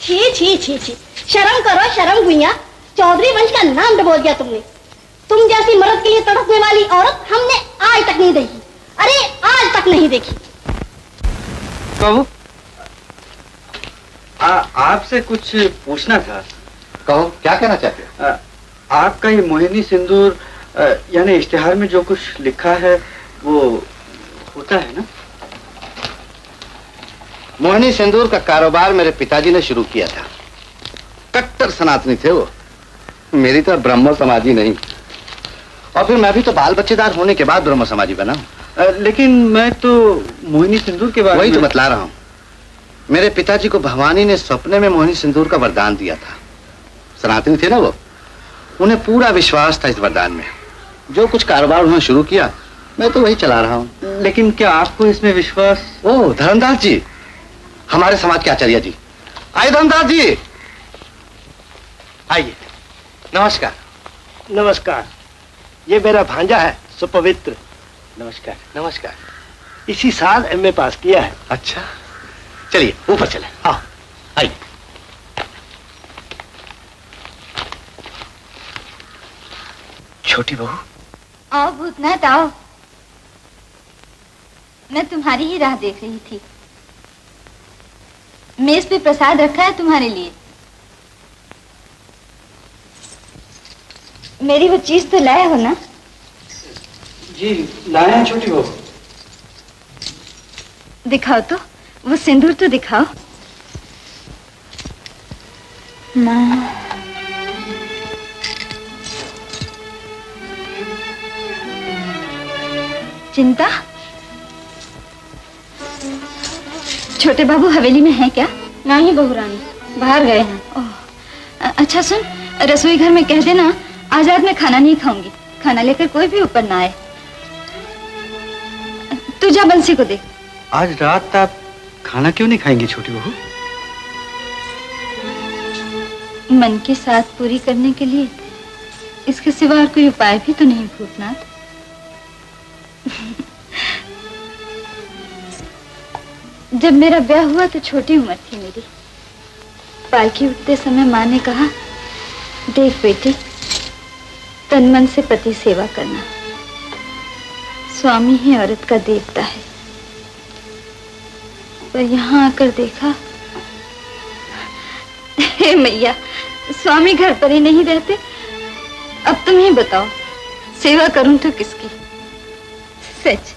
छी छी छी छी, शर्म करो शर्म गुइया। चौधरी वंश का नाम डबोल दिया तुमने। तुम जैसी मर्द के लिए तड़पने वाली औरत हमने आज तक नहीं देखी। अरे आज तक नहीं देखी। बाबू, आपसे कुछ पूछना था। कहो, क्या कहना चाहते हो? आपका ये मोहिनी सिंदूर यानी इश्तिहार में जो कुछ लिखा है वो होता है ना? मोहिनी सिंदूर का कारोबार मेरे पिताजी ने शुरू किया था। कट्टर सनातनी थे वो, मेरी तो ब्रह्मो समाजी नहीं। और फिर मैं भी तो बाल बच्चेदार होने के बाद ब्रह्मो समाजी बना हूं। लेकिन मैं तो मोहिनी सिंदूर के बारे में वही तो बतला रहा हूं। मेरे पिताजी को भवानी ने सपने में मोहिनी सिंदूर का वरदान दिया था। सनातनी थे ना वो, उन्हें पूरा विश्वास था इस वरदान में। जो कुछ कारोबार उन्होंने शुरू किया मैं तो वही चला रहा हूं। लेकिन क्या आपको इसमें विश्वास? ओह धर्मदास जी, हमारे समाज के आचार्य जी। आइए धर्मदास जी, आइए। नमस्कार। नमस्कार। ये मेरा भांजा है सुपवित्र। नमस्कार। नमस्कार। इसी साल एमए पास किया है। अच्छा, चलिए ऊपर चले। हाँ आइए। छोटी बहू, आओ भूतनाथ आओ। मैं तुम्हारी ही राह देख रही थी। मेज पे प्रसाद रखा है तुम्हारे लिए। मेरी वो चीज तो लाए हो ना? जी लाए हैं छोटी बहू। दिखाओ तो, वो सिंदूर तो दिखाओ। माँ, चिंता, छोटे बाबू हवेली में है क्या? नहीं बहू रानी, बाहर गए हैं। ओह, अच्छा सुन, रसोई घर में कह देना आज रात मैं खाना नहीं खाऊंगी। खाना लेकर कोई भी ऊपर ना आए। तू जा बंसी को देख। आज रात आप खाना क्यों नहीं खाएंगी छोटी बहू? मन की साथ पूरी करने के लिए इसके सिवा और कोई उपाय भी तो नहीं भूतनाथ। जब मेरा ब्याह हुआ तो छोटी उम्र थी मेरी। पालकी उठते समय माँ ने कहा, देख बेटी, तन मन से पति सेवा करना। स्वामी ही औरत का देवता है। पर यहाँ आकर देखा, हे मैया, स्वामी घर पर ही नहीं रहते। अब तुम ही बताओ, सेवा करूं तो किसकी? सच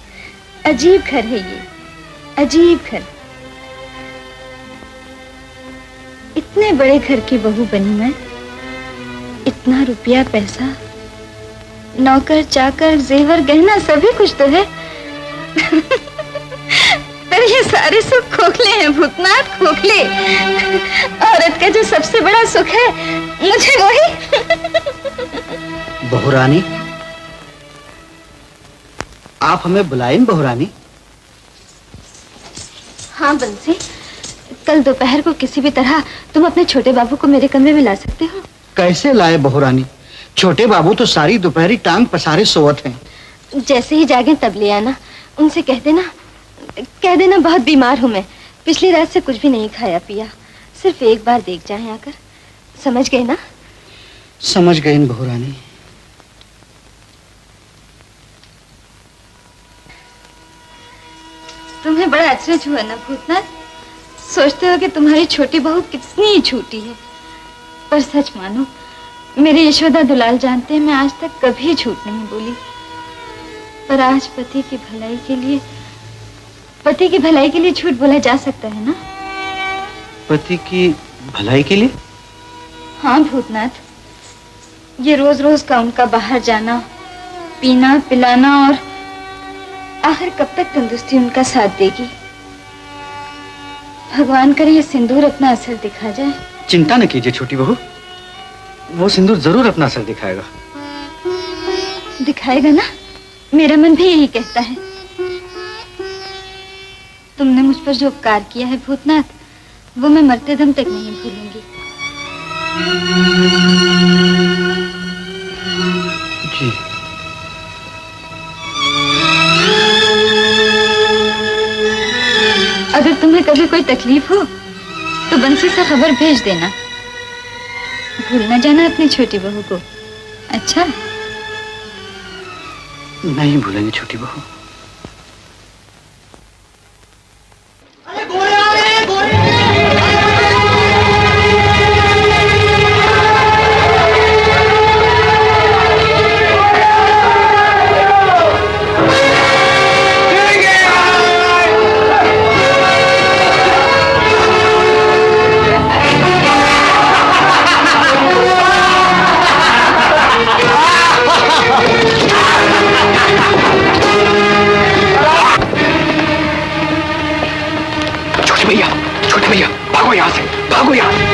अजीब घर है ये, अजीब घर। इतने बड़े घर की बहू बनी मैं। इतना रुपया पैसा, नौकर चाकर जेवर गहना सभी कुछ तो है। पर ये सारे सुख खोखले हैं भूतनाथ, खोखले। औरत का जो सबसे बड़ा सुख है मुझे वही। बहू रानी, आप हमें बुलाएं बहू रानी? हाँ बंसी, कल दोपहर को किसी भी तरह तुम अपने छोटे बाबू को मेरे कमरे में ला सकते हो। कैसे लाए बहू रानी? छोटे बाबू तो सारी दोपहरी टांग पसारे सोवत हैं। जैसे ही जागे तब ले आना। उनसे कह देना बहुत बीमार हूँ मैं। पिछली रात से कुछ भी नहीं खाया पिया। सिर्फ एक बार देख जाएं आकर। समझ गए ना? समझ गए इन बहू रानी। तुम्हें बड़ा अचरज हुआ ना भूतनाथ? सोचते हो कि तुम्हारी छोटी बहू कितनी ही झूठी है। पर सच मानो, मेरे यशोदा दुलाल जानते हैं मैं आज तक कभी झूठ नहीं बोली। पर आज पति की भलाई के लिए झूठ बोला जा सकता है ना? पति की भलाई के लिए? हाँ भूतनाथ, ये रोज रोज का उनका बाहर जाना, पीना पिलाना, और आखिर कब तक तंदुरुस्ती उनका साथ देगी? भगवान करे ये सिंदूर अपना असर दिखा जाए। चिंता न कीजिए छोटी बहू, वो सिंदूर जरूर अपना असर दिखाएगा। दिखाएगा ना? मेरा मन भी यही कहता है। तुमने मुझ पर जो उपकार किया है भूतनाथ, वो मैं मरते दम तक नहीं भूलूंगी। जी। अगर तुम्हें कभी कोई तकलीफ हो तो बंसी से खबर भेज देना। भूल न जाना अपनी छोटी बहू को। अच्छा? नहीं भूलेंगे छोटी बहू। छोटे भैया भागो यहाँ से, भागो यहाँ से।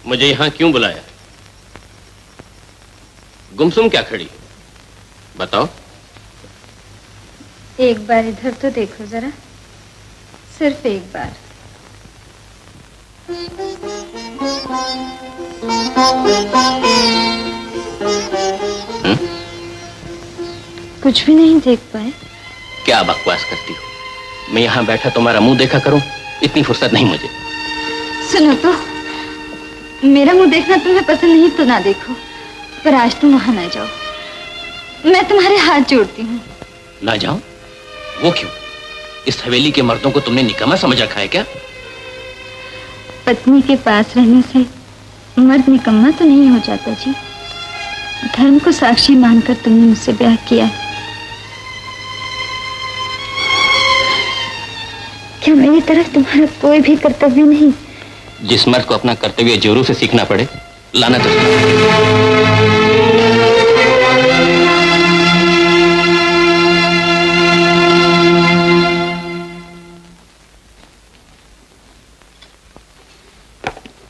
मुझे यहाँ क्यों बुलाया? गुमसुम क्या खड़ी? बताओ। एक बार इधर तो देखो जरा, सिर्फ एक बार। कुछ भी नहीं देख पाए? क्या बकवास करती हो? मैं यहाँ बैठा तुम्हारा मुंह देखा करूं? इतनी फुर्सत नहीं मुझे। सुनो तो, मेरा मुंह देखना तुम्हें पसंद नहीं तो ना देखो, पर आज तुम वहां ना जाओ। मैं तुम्हारे हाथ जोड़ती हूँ। ना जाओ? वो क्यों? इस हवेली के मर्दों को तुमने निकम्मा समझ रखा है क्या? पत्नी के पास रहने से मर्द निकम्मा तो नहीं हो जाता जी। धर्म को साक्षी मानकर तुमने मुझसे ब्याह किया है। क्या मेरी तरफ तुम्हारा कोई भी कर्तव्य नहीं? जिस मर्द को अपना कर्तव्य जोरों से सीखना पड़े, लानत उसको।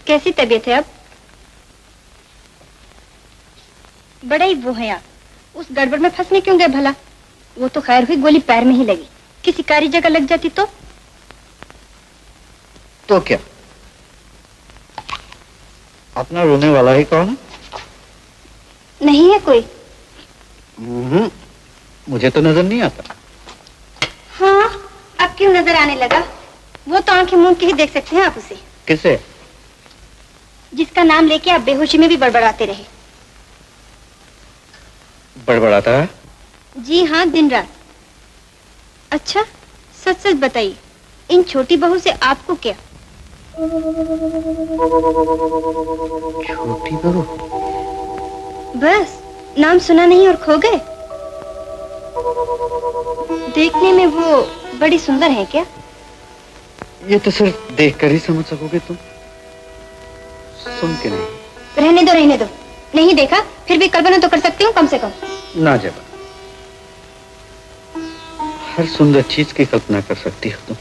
कैसी तबीयत है अब? बड़ा ही वो है आप। उस गड़बड़ में फंसने क्यों गए भला? वो तो खैर हुई, गोली पैर में ही लगी। किसी कारी जगह लग जाती तो क्या अपना रोने वाला ही कौन है? नहीं है कोई। मुझे तो नजर नहीं आता। हाँ, अब क्यों नजर आने लगा? वो तो आंखें मूंद के ही देख सकते हैं आप उसे। किसे? जिसका नाम लेके आप बेहोशी में भी बड़बड़ाते रहे। बड़बड़ाता है? जी हाँ, दिन रात। अच्छा, सच सच बताइए, इन छोटी बहू से आपको क्या? छोटी बहू? बस नाम सुना नहीं और खो गए? देखने में वो बड़ी सुंदर है क्या? ये तो सिर्फ देखकर ही समझ सकोगे तुम, सुन के नहीं। रहने दो रहने दो, नहीं देखा फिर भी कल्पना तो कर सकती हूँ कम से कम। ना जबा, हर सुंदर चीज की कल्पना कर सकती हो तुम,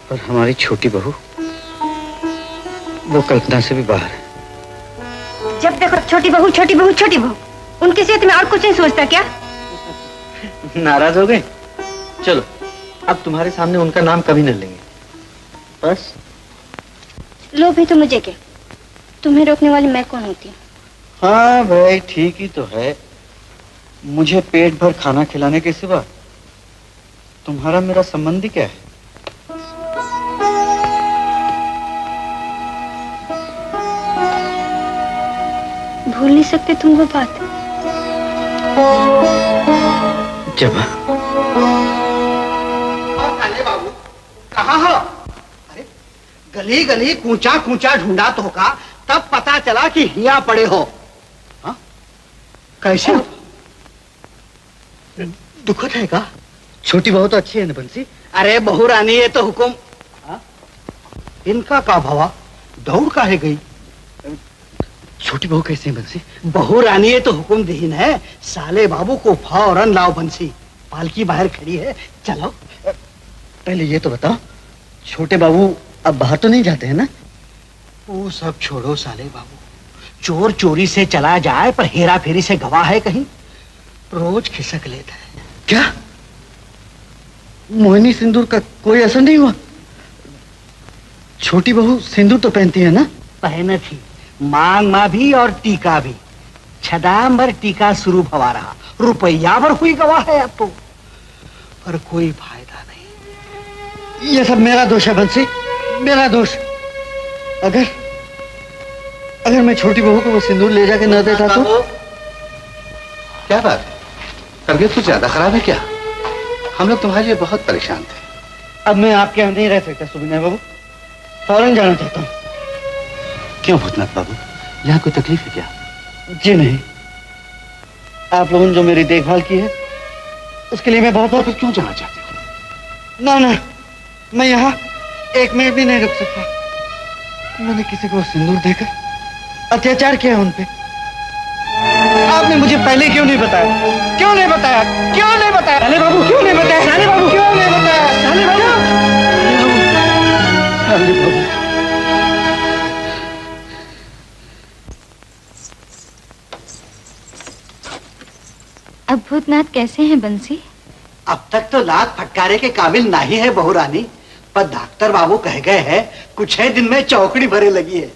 पर हमारी छोटी बहू वो कल्पना से भी बाहर है। जब देखो छोटी बहू छोटी बहू छोटी बहू, उनके से तुम्हें और कुछ नहीं सोचता क्या? नाराज हो गए? चलो अब तुम्हारे सामने उनका नाम कभी न लेंगे, बस। लो भी तो मुझे क्या, तुम्हें रोकने वाली मैं कौन होती हूँ? हाँ भाई ठीक ही तो है, मुझे पेट भर खाना खिलाने के सिवा तुम्हारा मेरा संबंध ही क्या है? भूल नहीं सकते तुम वो बात? जबा, बाबू कहाँ हो? अरे गली गली कूचा कूचा ढूंढा तो का, तब पता चला कि हिया पड़े हो। हाँ? कैसे हो? दुखद है का? छोटी बहू तो अच्छी है ना बंसी? अरे बहू रानी ये तो हुकुम। हाँ? इनका का भवा दौड़ का है गई? छोटी बहू कैसे है बंसी? बहू रानी ये तो हुकुम दीन है, साले बाबू को फौरन लाओ बंसी, पालकी बाहर खड़ी है, चलो। पहले ये तो बताओ, छोटे बाबू अब बाहर तो नहीं जाते हैं ना? वो सब छोड़ो साले बाबू, चोर चोरी से चला जाए पर हेरा फेरी से गवाह है कहीं, रोज खिसक लेता है। क्या मोहिनी सिंदूर का कोई असर नहीं हुआ? छोटी बहू सिंदूर तो पहनती है ना? पहन थी, मांग मां भी और टीका भी, छदाम भर टीका शुरू भवा रहा, रुपया भर हुई गवाह है अब तो, पर कोई फायदा नहीं। ये सब मेरा दोष है बंसी, मेरा दोष। अगर मैं छोटी बहू को वो सिंदूर ले जाके न देता तो? क्या बात है, तबीयत कुछ ज्यादा खराब है क्या? हम लोग तुम्हारे लिए बहुत परेशान थे। अब मैं आपके यहाँ नहीं रह सकता सुबिना बाबू, फौरन जाना चाहता हूँ। क्यों भूतनाथ बाबू, यहाँ कोई तकलीफ है क्या? जी नहीं, आप लोगों ने जो मेरी देखभाल की है उसके लिए मैं बहुत क्यों जाना चाहते हो? ना, मैं यहाँ एक मिनट भी नहीं रुक सकता। मैंने किसी को सिंदूर देकर अत्याचार किया उन पे। आपने मुझे पहले क्यों नहीं बताया? क्यों नहीं बताया? क्यों नहीं बताया? साले बाबू क्यों नहीं बताया? साले बाबू क्यों नहीं बताया? साले बाबू, साले बाबू। अब भूतनाथ कैसे हैं बंसी? अब तक तो लात फटकारे के काबिल नहीं है बहू रानी, पर डॉक्टर बाबू कह गए हैं कुछ है दिन में चौकड़ी भरे लगी है।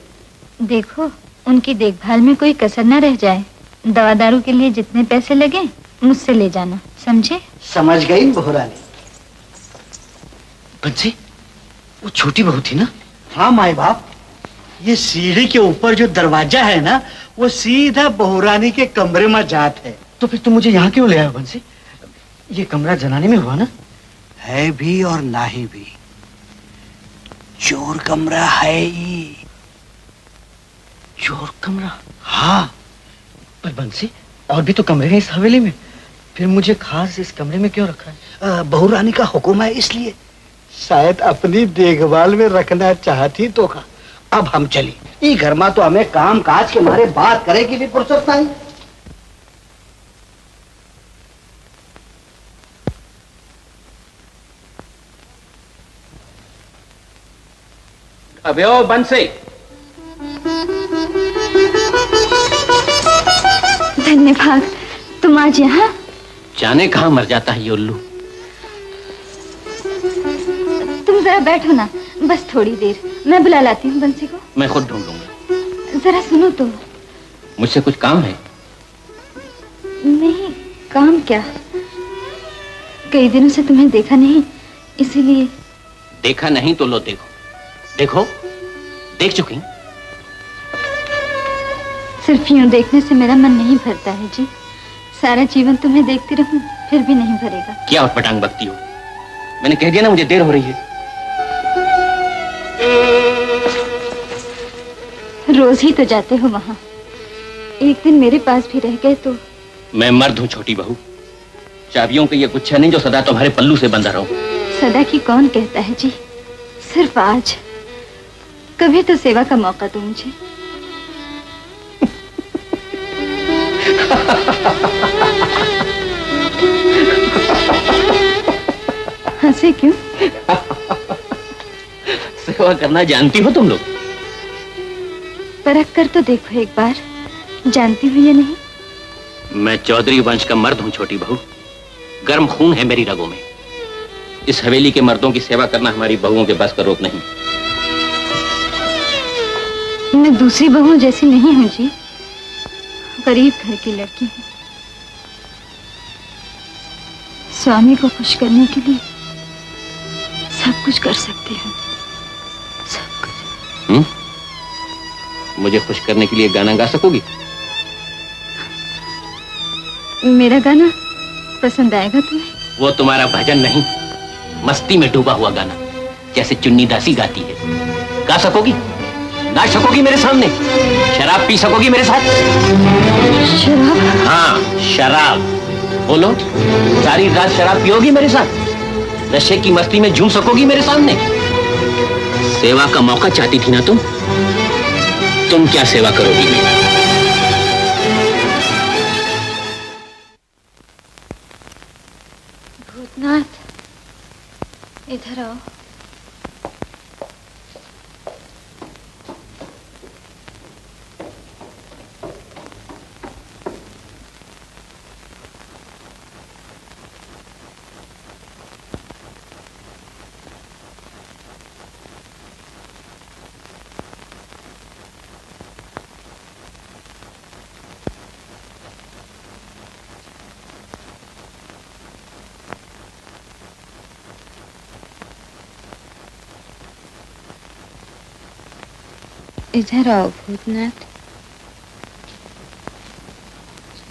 देखो उनकी देखभाल में कोई कसर न रह जाए, दवा दारू के लिए जितने पैसे लगे मुझसे ले जाना, समझे? समझ गई बहू रानी। बंसी, वो छोटी बहू थी ना? हाँ माए बाप, ये सीढ़ी के ऊपर जो दरवाजा है ना, वो सीधा बहू रानी के कमरे में जात है। तो फिर तुम मुझे यहाँ क्यों ले आए बंसी? ये कमरा जनाने में हुआ ना? है भी और नाही भी, चोर कमरा है ही। चोर कमरा? हाँ। पर बंसी, और भी तो कमरे हैं इस हवेली में, फिर मुझे खास इस कमरे में क्यों रखा है? बहू रानी का हुक्म है इसलिए, शायद अपनी देखभाल में रखना चाहती तो का। अब हम चली, ये घर में तो हमें काम काज के मारे बात करे की भी फुर्सत नहीं। अबे ओ बंसी, धन्यवाद, तुम आज यहाँ? जाने कहाँ मर जाता है ये उल्लू। तुम जरा बैठो ना, बस थोड़ी देर, मैं बुला लाती हूँ बंसी को। मैं खुद ढूंढ लूंगा। जरा सुनो तो। मुझसे कुछ काम है? नहीं, काम क्या, कई दिनों से तुम्हें देखा नहीं, इसीलिए। देखा नहीं तो लो देखो, देखो देख चुकी। सिर्फ यूं देखने से मेरा मन नहीं भरता है जी, सारा जीवन तुम्हें देखती रहूं फिर भी नहीं भरेगा। क्या उटपटांग बकती हो, मैंने कह दिया ना मुझे देर हो रही है। रोज ही तो जाते हो वहां, एक दिन मेरे पास भी रह गए तो। मैं मर्द हूं छोटी बहू, चाबियों के ये गुच्छा नहीं जो सदा तुम्हारे पल्लू से बंधा रहो। सदा की कौन कहता है जी, सिर्फ आज। कभी तो सेवा का मौका दो मुझे। हंसे क्यों? सेवा करना जानती हो तुम लोग? परख कर तो देखो एक बार, जानती हो या नहीं? मैं चौधरी वंश का मर्द हूं छोटी बहू, गर्म खून है मेरी रगों में। इस हवेली के मर्दों की सेवा करना हमारी बहुओं के बस का रोक नहीं। मैं दूसरी बहुओं जैसी नहीं हूं जी, गरीब घर की लड़की हूं। स्वामी को खुश करने के लिए सब कुछ कर सकती हूँ, सब कुछ। मुझे खुश करने के लिए गाना गा सकोगी? मेरा गाना पसंद आएगा तुम्हें? वो तुम्हारा भजन नहीं, मस्ती में डूबा हुआ गाना, जैसे चुन्नी दासी गाती है। गा सकोगी? नाच सकोगी मेरे सामने? शराब पी सकोगी मेरे साथ? शराब? हाँ, शराब। बोलो, सारी रात शराब पियोगी मेरे साथ? नशे की मस्ती में झूम सकोगी मेरे सामने? सेवा का मौका चाहती थी ना तुम क्या सेवा करोगी मेरी? भूतनाथ, इधर आओ। इधर आओ भूतनाथ,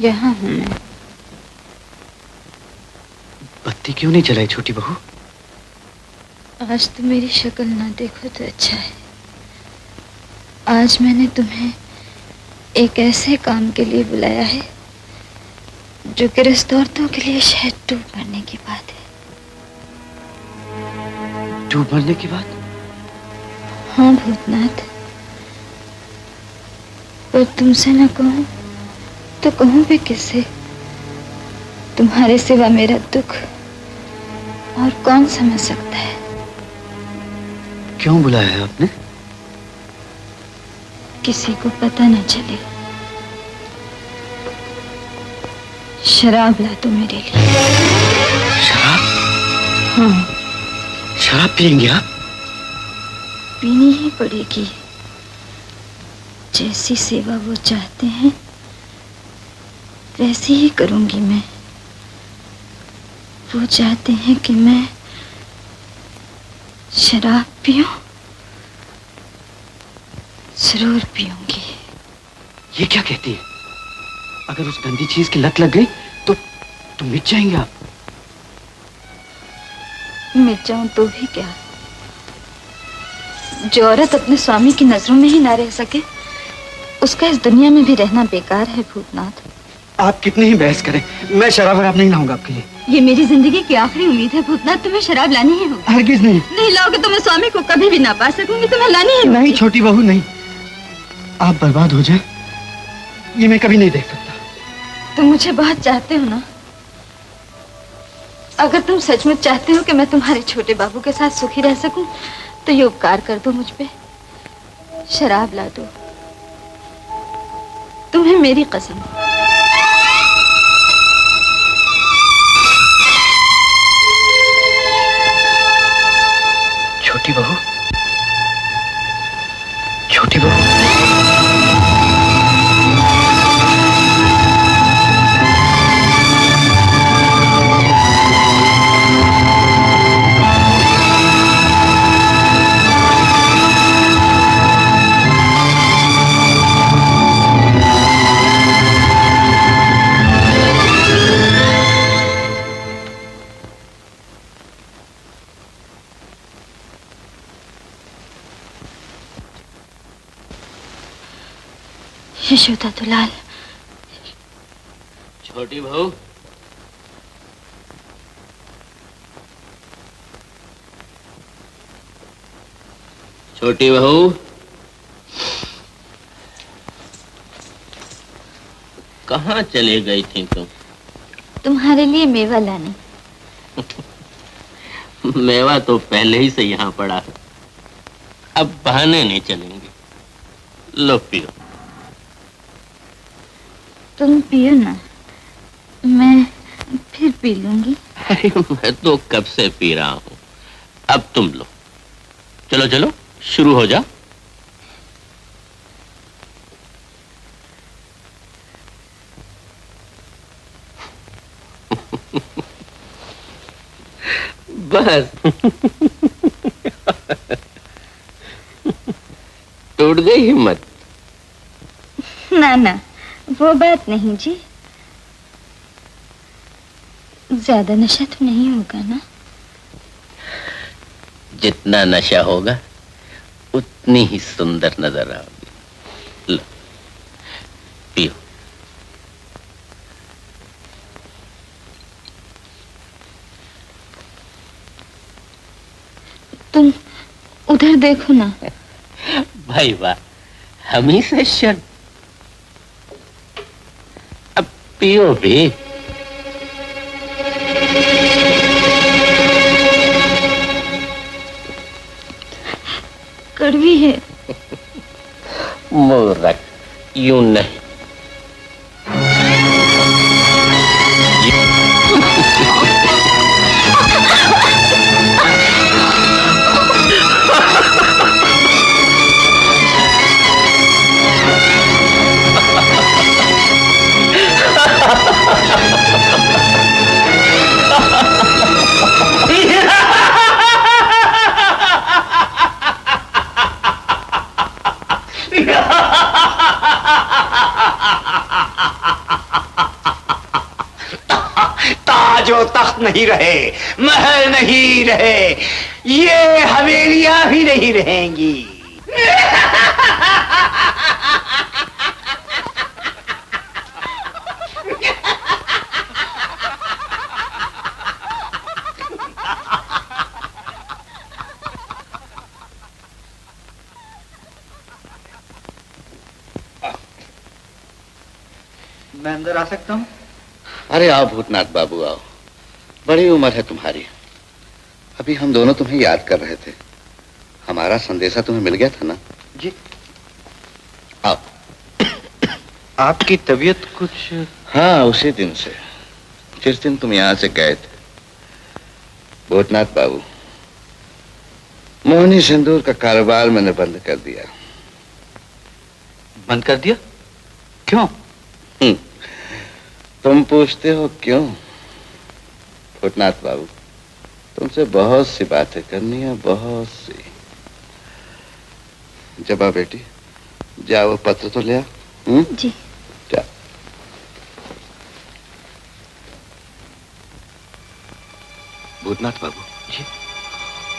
यहाँ हूँ मैं। बत्ती क्यों नहीं जलाई छोटी बहू? आज तो मेरी शक्ल ना देखो तो अच्छा है। आज मैंने तुम्हें एक ऐसे काम के लिए बुलाया है जो गृहस्थ औरतों के लिए शायद डूब मरने की बात है। डूब मरने की बात? हाँ भूतनाथ, पर तुमसे न कहूं तो कहूं भी किससे? तुम्हारे सिवा मेरा दुख और कौन समझ सकता है? क्यों बुलाया है आपने? किसी को पता न चले। शराब ला दो मेरे लिए। शराब? हाँ। शराब पिएंगे आप? पीनी ही पड़ेगी। जैसी सेवा वो चाहते हैं वैसी ही करूंगी मैं। वो चाहते हैं कि मैं शराब पीऊं, जरूर पीऊंगी। ये क्या कहती है? अगर उस गंदी चीज की लत लग गई तो मिट जाएंगे आप। मिट जाऊं तो भी क्या? जो औरत अपने स्वामी की नजरों में ही ना रह सके उसका इस दुनिया में भी रहना बेकार है भूतनाथ। आप कितनी ही बहस करें, मैं शराब नहीं लाऊंगा आपके लिए। ये मेरी जिंदगी की आखिरी उम्मीद है भूतनाथ, तुम्हें शराब लानी ही होगी। हरगिज नहीं। नहीं लाओगे तो मैं स्वामी को कभी भी ना पा सकूंगी, तुम्हें लानी ही होगी। नहीं छोटी बहू नहीं, आप बर्बाद हो जाए ये मैं कभी नहीं देख सकता। तुम मुझे बहुत चाहते हो ना? अगर तुम सचमुच चाहते हो कि मैं तुम्हारे छोटे बाबू के साथ सुखी रह सकूं तो ये उपकार कर दो मुझ पे, शराब ला दो। तुम्हें मेरी कसम। छोटी बहू, छोटी बहू। यशोदा दुलाल। छोटी बहू, छोटी बहू, कहाँ चले गई थी तुम? तुम्हारे लिए मेवा लाने। मेवा तो पहले ही से यहाँ पड़ा है, अब बहाने नहीं चलेंगे। लो पियो। तुम पियो ना, मैं फिर पी लूंगी। अरे मैं तो कब से पी रहा हूँ, अब तुम लो। चलो चलो शुरू हो जा। बस टूट गई हिम्मत? ना ना, वो बात नहीं जी। ज्यादा नशा तो नहीं होगा ना? जितना नशा होगा उतनी ही सुंदर नजर आओगी। लो पियो। तुम उधर देखो ना। भाई वाह, हम ही से शर्म। अब पियो भी। कड़वी है। मूर्ख, यूं नहीं। ताजो तख्त नहीं रहे, महल नहीं रहे, ये हवेलियां भी नहीं रहेंगी। मैं अंदर आ सकता हूँ? अरे आओ भूतनाथ बाबू आओ, बड़ी उम्र है तुम्हारी। अभी हम दोनों तुम्हें याद कर रहे थे। हमारा संदेशा तुम्हें मिल गया था ना? जी। आओ। आपकी तबीयत कुछ? हाँ, उसी दिन से। जिस दिन तुम यहाँ से गए थे। भूतनाथ बाबू, मोहनी सिंदूर का कारोबार मैंने बंद कर दिया। बंद कर दिया? क्यों? तुम पूछते हो क्यों? भूतनाथ बाबू, तुमसे बहुत सी बातें करनी है, बहुत सी। जबा बेटी, जाओ वो पत्र तो ले आ। जी। जा। भूतनाथ बाबू जी,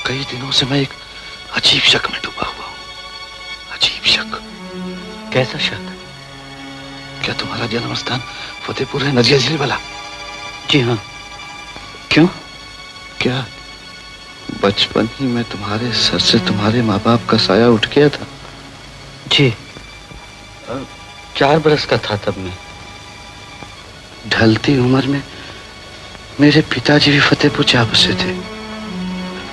कई दिनों से मैं एक अजीब शक में डूबा हुआ हूँ। अजीब शक। कैसा शक? क्या तुम्हारा जन्म स्थान फतेहपुर है, नदिया जिले वाला? जी हाँ। क्यों? क्या बचपन ही में तुम्हारे सर से तुम्हारे माँ बाप का साया उठ गया था? जी, 4 बरस का था तब मैं। ढलती उम्र में मेरे पिताजी भी फतेहपुर जा बसे थे।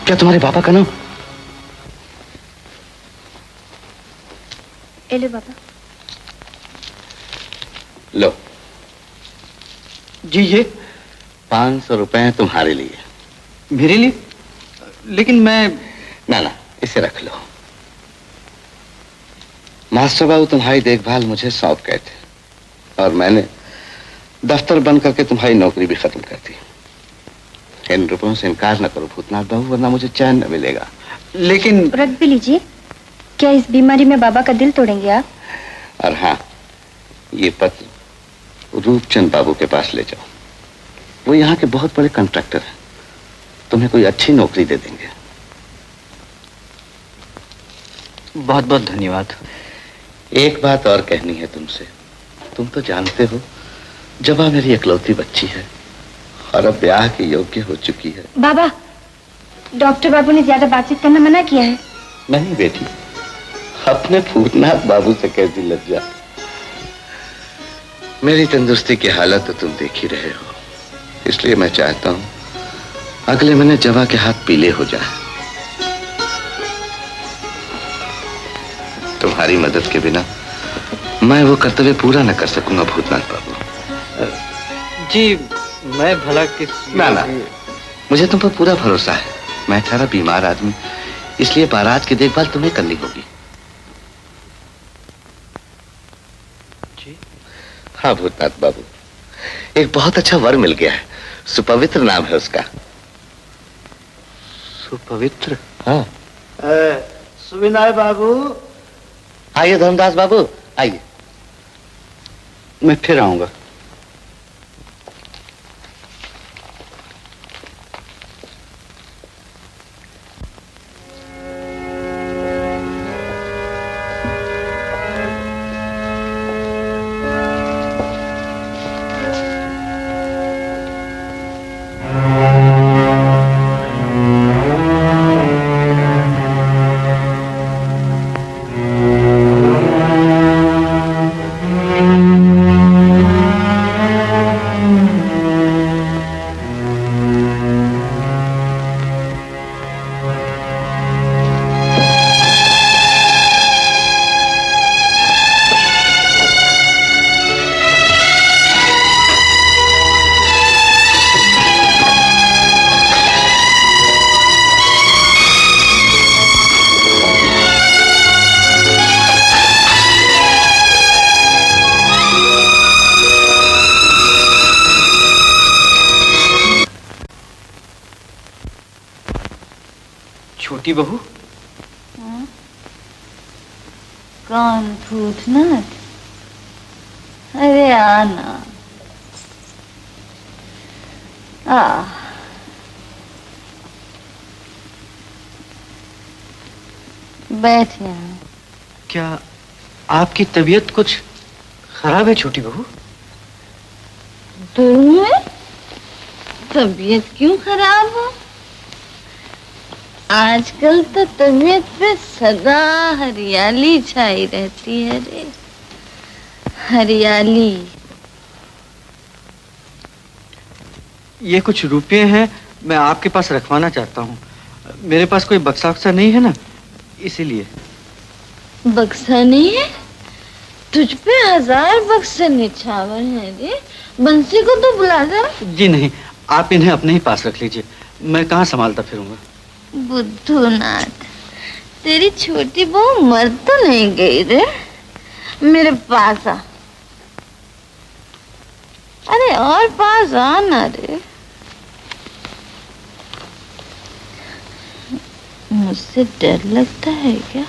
क्या तुम्हारे पापा का नाम? एलो बाबा। लो। जी ये 500 रुपए तुम्हारे लिए। मेरे लिए? लेकिन मैं... ना, इसे रख लो। मास्टर बाबू तुम्हारी देखभाल मुझे सौंप गए थे और मैंने दफ्तर बंद करके तुम्हारी नौकरी भी खत्म कर दी। इन रुपयों से इनकार न करो भूतनाथ बाबू, वरना मुझे चैन न मिलेगा। लेकिन... रख भी लीजिए। क्या इस बीमारी में बाबा का दिल तोड़ेंगे आप? और हाँ, ये पत्र रूपचंद बाबू के पास ले जाओ। वो यहाँ के बहुत बड़े कॉन्ट्रैक्टर हैं, तुम्हें कोई अच्छी नौकरी दे देंगे। बहुत बहुत धन्यवाद। एक बात और कहनी है तुमसे। तुम तो जानते हो जबा मेरी इकलौती बच्ची है और अब ब्याह के योग्य हो चुकी है। बाबा, डॉक्टर बाबू ने ज्यादा बातचीत करना मना किया है। नहीं बेटी, अपने भूतनाथ बाबू से कैसी लज्जा। मेरी तंदुरुस्ती की हालत तो तुम देख ही रहे हो, इसलिए मैं चाहता हूं अगले महीने जवा के हाथ पीले हो जाए। तुम्हारी मदद के बिना मैं वो कर्तव्य पूरा न कर सकूंगा भूतनाथ बाबू। जी मैं भला किस ना मुझे तुम पर पूरा भरोसा है। मैं ठहरा बीमार आदमी, इसलिए बारात की देखभाल तुम्हें करनी होगी। जी हाँ भूतनाथ बाबू, एक बहुत अच्छा वर मिल गया है। सुपवित्र नाम है उसका। सुपवित्र? हाँ। सुविनाय बाबू। आइए धर्मदास बाबू, आइए। मैं फिर आऊंगा। छोटी बहू। कौन भूतनाथ? अरे आना। बैठ यहाँ। क्या आपकी तबीयत कुछ खराब है छोटी बहू? तुम्हें तबीयत क्यों खराब हो? आजकल तो तबीयत पे सदा हरियाली छाई रहती है रे। हरियाली। ये कुछ रुपये हैं, मैं आपके पास रखवाना चाहता हूँ। मेरे पास कोई बक्सा वक्सा नहीं है ना, इसीलिए। बक्सा नहीं है? तुझ पे 1000 बक्से निछावर हैं रे। बंसी को तो बुला जा। जी नहीं, आप इन्हें अपने ही पास रख लीजिए, मैं कहाँ संभालता फिरूंगा। बुद्धूनाथ, तेरी छोटी बहू मर तो नहीं गई रे? मेरे पास आ। अरे और पास आ ना रे। मुझसे डर लगता है क्या?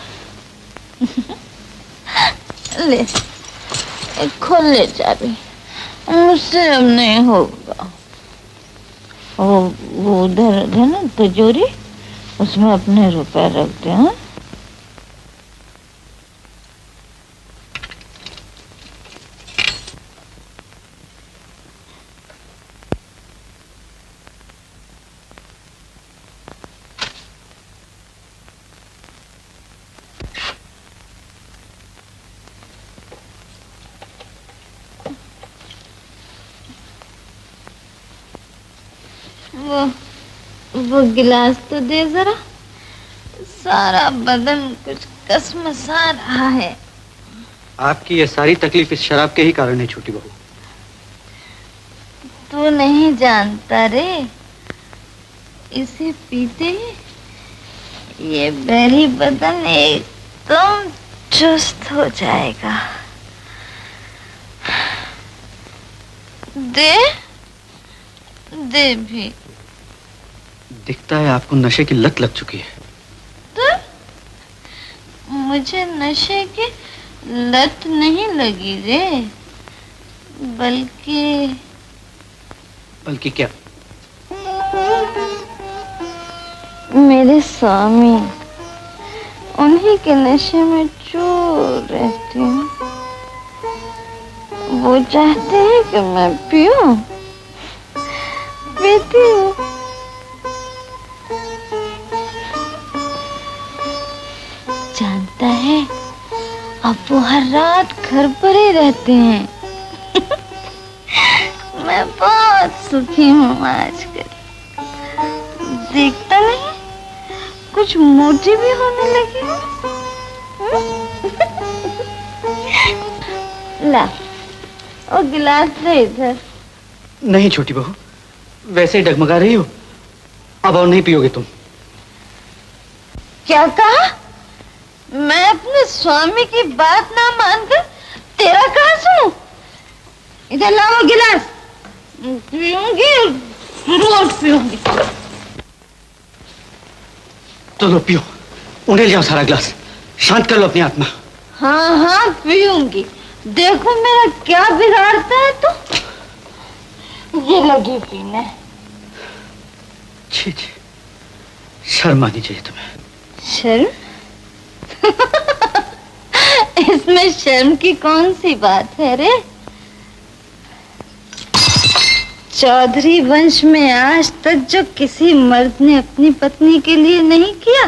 ले खोल ले चाबी। मुझसे अब नहीं होगा। वो उधर है ना तिजोरी, उसमें अपने रुपए रख दे। हाँ वो गिलास तो दे जरा। सारा बदन कुछ कसमसा रहा है। आपकी ये सारी तकलीफ इस शराब के ही कारण है छोटी बहू। तू नहीं जानता रे, इसे पीते ही ये बैरी बदन एकदम चुस्त हो जाएगा। दे दे भी। दिखता है आपको नशे की लत लग चुकी है। तो मुझे नशे की लत नहीं लगी रे, बल्कि क्या? मेरे स्वामी, उन्हीं के नशे में चूर रहती हूँ। वो चाहते हैं कि मैं पीऊं, पीती हूँ। जानता है, अब वो हर रात घर पर ही रहते हैं। मैं बहुत सुखी हूँ आजकल। देखता नहीं, कुछ मोटी भी होने लगी हूँ। ला, वो गिलास दे इधर। नहीं छोटी बहू, वैसे ही डगमगा रही हो, अब और नहीं पियोगे तुम। क्या कहा? मैं अपने स्वामी की बात ना मानकर तेरा कहा सुनूं? इधर लाओ गिलास। पीऊंगी, रोज पीऊंगी। तो लो पियो, उन्हें ले जाओ सारा गिलास, शांत कर लो अपनी आत्मा। हाँ हाँ पीऊंगी। देखो मेरा क्या बिगाड़ता है तू। ये लगी पीने। छी छी, शर्म आनी चाहिए तुम्हें। शर्म? इसमें शर्म की कौन सी बात है रे? चौधरी वंश में आज तक जो किसी मर्द ने अपनी पत्नी के लिए नहीं किया,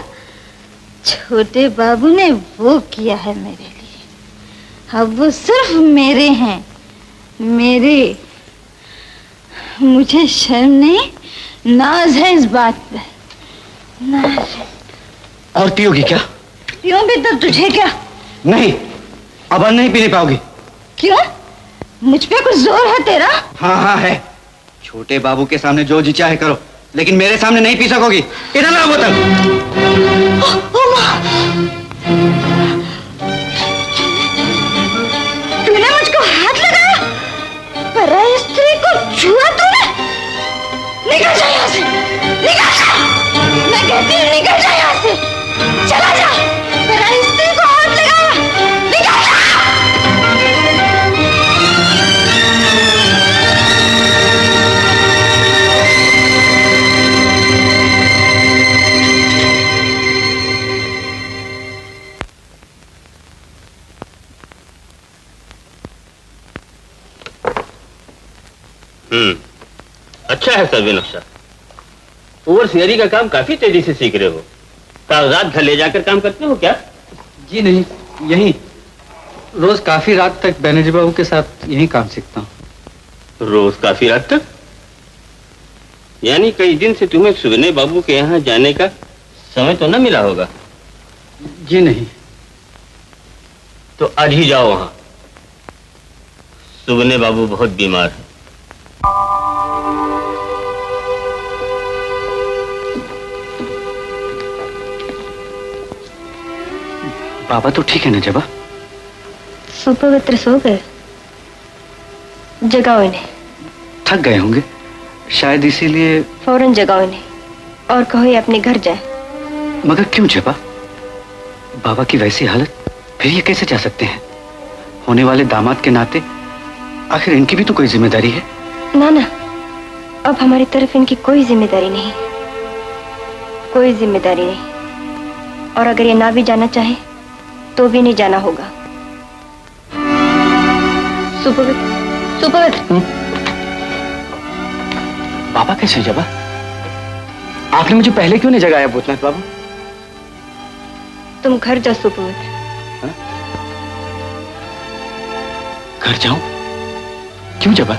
छोटे बाबू ने वो किया है मेरे लिए। अब वो सिर्फ मेरे हैं, मेरे। मुझे शर्म नहीं, नाज है इस बात पे, नाज है। और पियोगी क्या? पीऊंगी तो तुझे क्या? नहीं, अब और नहीं पीने पाओगी। क्यों? मुझ पे कुछ जोर है तेरा? हाँ हाँ है। छोटे बाबू के सामने जो जी चाहे करो, लेकिन मेरे सामने नहीं पी सकोगी। इधर लाओ बोतल। तूने मुझको हाथ लगाया? पराई स्त्री को छुआ तूने? निकल जा यहाँ से, निकल जा। मैं कहती हूँ निकल जा यहाँ से, चला जा। पराई स्त्री को हाथ लगाया, निकल जा। अच्छा है सर्वे नक्शा। ओवरसियरी का काम काफी तेजी से सीख रहे हो। कागजात घर ले जाकर काम करते हो क्या? जी नहीं, यहीं रोज काफी रात तक बैनर्जी बाबू के साथ यहीं काम सीखता हूँ। रोज काफी रात तक? यानी कई दिन से तुम्हें सुगने बाबू के यहाँ जाने का समय तो न मिला होगा। जी नहीं। तो आज ही जाओ वहां। सुगने बाबू बहुत बीमार है। बाबा तो ठीक है ना जबा? सुपवित्र सो गए, जगाओ इन्हें। थक गए होंगे शायद, इसीलिए। फौरन जगाओ इन्हें और कहो ये अपने घर जाए। मगर क्यों जबा? बाबा की वैसी हालत, फिर ये कैसे जा सकते हैं? होने वाले दामाद के नाते आखिर इनकी भी तो कोई जिम्मेदारी है ना। ना, अब हमारी तरफ इनकी कोई जिम्मेदारी नहीं, कोई जिम्मेदारी नहीं। और अगर ये ना भी जाना चाहे तो भी नहीं जाना होगा। सुपवित्र, सुपवित्र। बाबा कैसे जबा? आपने मुझे पहले क्यों नहीं जगाया भूतनाथ बाबू? तुम घर जाओ सुपवित्र। घर जाऊं? क्यों जबा?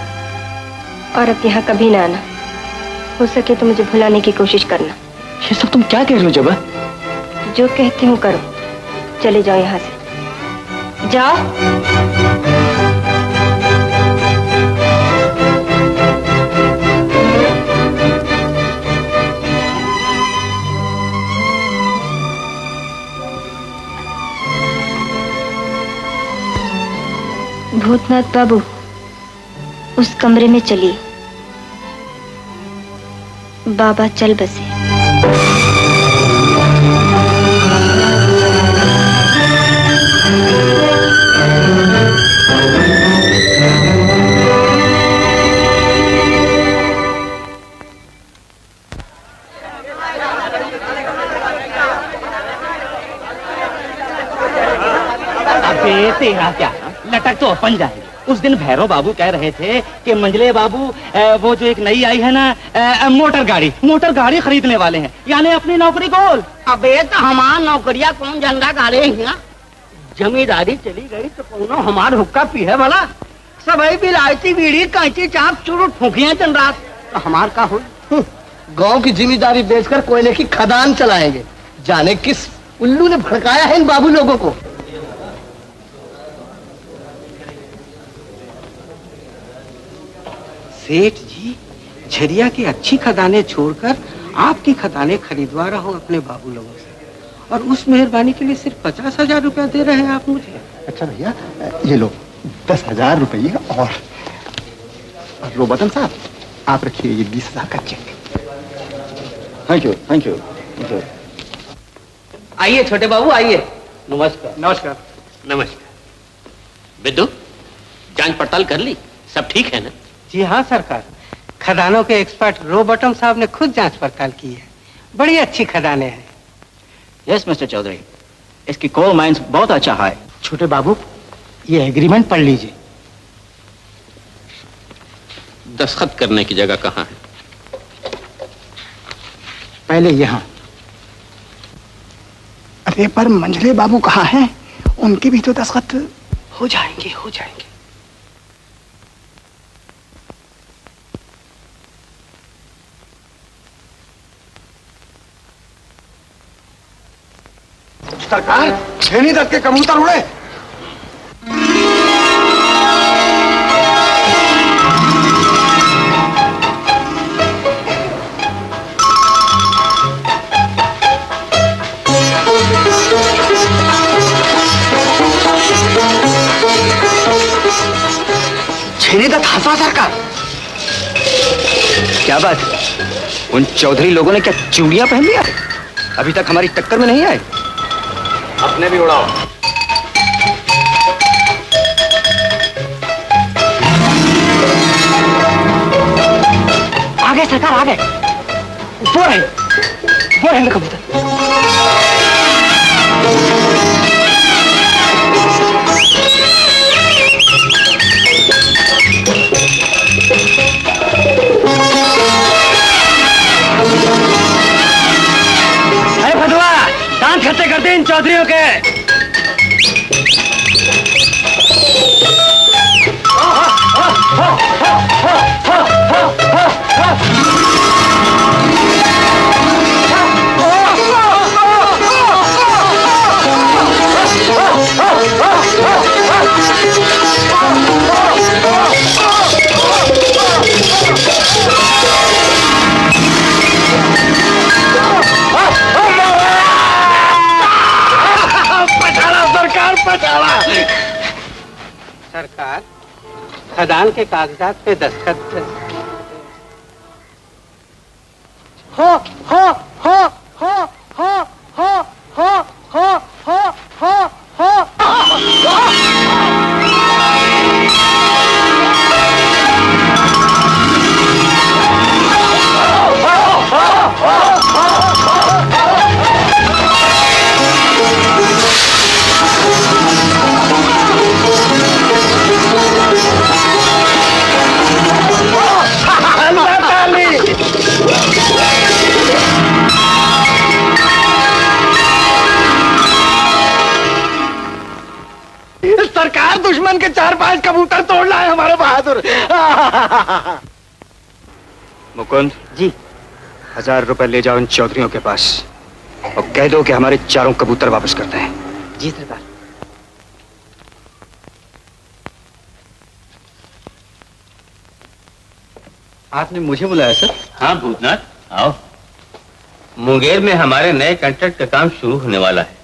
और अब यहाँ कभी ना आना। हो सके तो मुझे भुलाने की कोशिश करना। ये सब तुम क्या कह रही हो जबा? जो कहती हूँ करो। चले जाओ यहाँ से, जाओ। भूतनाथ बाबू, उस कमरे में चलिए। बाबा चल बसे। तेरा क्या, लटक तो अपन जाएगी। उस दिन भैरव बाबू कह रहे थे कि मंजले बाबू वो जो एक नई आई है ना मोटर गाड़ी खरीदने वाले हैं, यानी अपनी नौकरी गोल। अबे तो हमार नौकरिया कौन जनगा गाड़े हिया जमींदारी चली गई तो कौनो हमार हुक्का पी है भला सबई बिलायती बीड़ी कैंची चाप चुरुट फूकिया दिन रात तो हमार का हो गांव की जिम्मेदारी बेचकर कोयले की खदान चलाएंगे। जाने किस उल्लू ने भड़काया है इन बाबू लोगों को। सेठ जी झरिया की अच्छी खदानें छोड़कर आपकी खदानें खरीदवा रहा हूँ अपने बाबू लोगों से और उस मेहरबानी के लिए सिर्फ 50,000 रुपया दे रहे हैं आप मुझे। अच्छा भैया ये लो 10,000 रुपये और रोबोटन साहब आप रखिए ये 20,000 का check. Thank you thank you. आइए छोटे बाबू आइए। नमस्कार। नमस्कार। नमस्कार। बिद्दू, जांच पड़ताल कर ली? सब ठीक है ना? जी हाँ सरकार, खदानों के एक्सपर्ट रोबोटम साहब ने खुद जांच पड़ताल की है। बड़ी अच्छी खदानें हैं। यस मिस्टर चौधरी, इसकी कोल माइंस बहुत अच्छा है। छोटे बाबू ये एग्रीमेंट पढ़ लीजिए। दस्तखत करने की जगह कहाँ है? पहले यहाँ। अरे पर मंझले बाबू कहाँ हैं? उनके भी तो दस्तखत हो जाएंगे हो जाएंगे। सरकार छेनी दस के कबूतर उड़े। छेनी दस हंसा सरकार। क्या बात, उन चौधरी लोगों ने क्या चूड़ियां पहन लिया? अभी तक हमारी टक्कर में नहीं आए। अपने भी उड़ाओ। आ गए सरकार आ गए। वो है कबूतर। अरे फतवा दांत खट्टे करते इन चौधरियों के। सरकार खदान के कागजात पे दस्तखत हो हो हो हो हो हो हो हो हो हो हो। सरकार दुश्मन के 4-5 कबूतर तोड़ लाए हमारे बहादुर। मुकुंद जी 1000 रुपए ले जाओ इन चौधरियों के पास और कह दो कि हमारे चारों कबूतर वापस करते हैं। जी सरकार। आपने मुझे बुलाया सर? हाँ भूतनाथ, आओ। मुंगेर में हमारे नए कॉन्ट्रैक्ट का काम शुरू होने वाला है।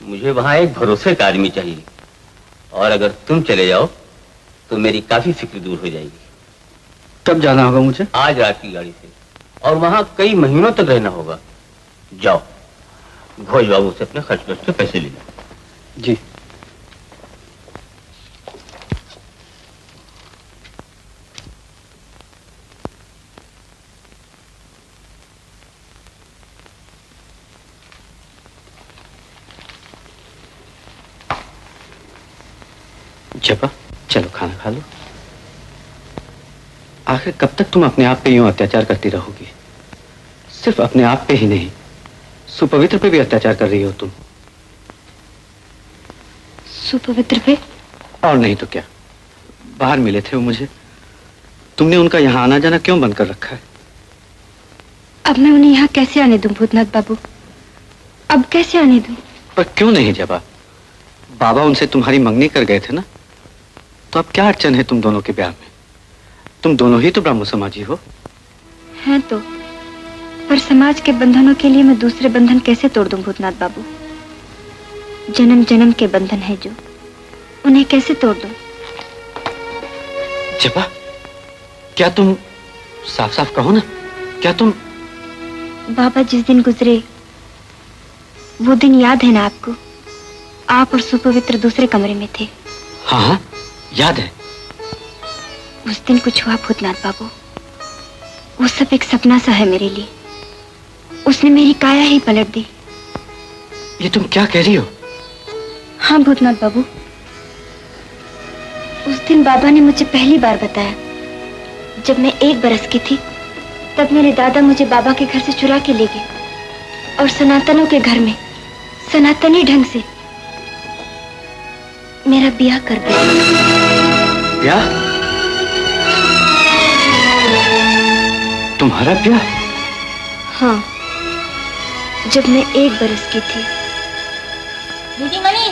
मुझे वहाँ एक भरोसे का आदमी चाहिए और अगर तुम चले जाओ तो मेरी काफी फिक्र दूर हो जाएगी। कब जाना होगा मुझे? आज रात की गाड़ी से, और वहाँ कई महीनों तक रहना होगा। जाओ, घोष बाबू से अपने खर्च के पैसे ले लो। जी। जपा चलो खाना खा लो। आखिर कब तक तुम अपने आप पे यूं अत्याचार करती रहोगी? सिर्फ अपने आप पे ही नहीं, सुपवित्र पे भी अत्याचार कर रही हो तुम। सुपवित्र पे? और नहीं तो क्या, बाहर मिले थे वो मुझे। तुमने उनका यहाँ आना जाना क्यों बंद कर रखा है? अब मैं उन्हें यहाँ कैसे आने दूं भूतनाथ बाबू? अब कैसे आने दूं? पर क्यों नहीं जबा? बाबा उनसे तुम्हारी मंगनी कर गए थे ना, तो अब क्या अड़चन है तुम दोनों के ब्याह में? तुम दोनों ही तो ब्राह्मण समाजी हो। हैं तो, पर समाज के बंधनों के लिए मैं दूसरे बंधन कैसे तोड़ दूं भूतनाथ बाबू? जन्म जन्म के बंधन है जो, उन्हें कैसे तोड़ दूं? जबा, क्या तुम साफ साफ कहो ना, क्या तुम? बाबा जिस दिन गुजरे वो दिन याद है ना आपको? आप और सुपवित्र दूसरे कमरे में थे। हाँ हाँ याद है। उस दिन कुछ हुआ भूतनाथ बाबू, वो सब एक सपना सा है मेरे लिए। उसने मेरी काया ही पलट दी। ये तुम क्या कह रही हो? हाँ भूतनाथ बाबू, उस दिन बाबा ने मुझे पहली बार बताया। जब मैं 1 बरस की थी तब मेरे दादा मुझे बाबा के घर से चुरा के ले गए और सनातनों के घर में सनातनी ढंग से मेरा ब्याह कर दिया। ब्याह? तुम्हारा ब्याह? हाँ, जब मैं 1 बरस की थी। दीदी मणि,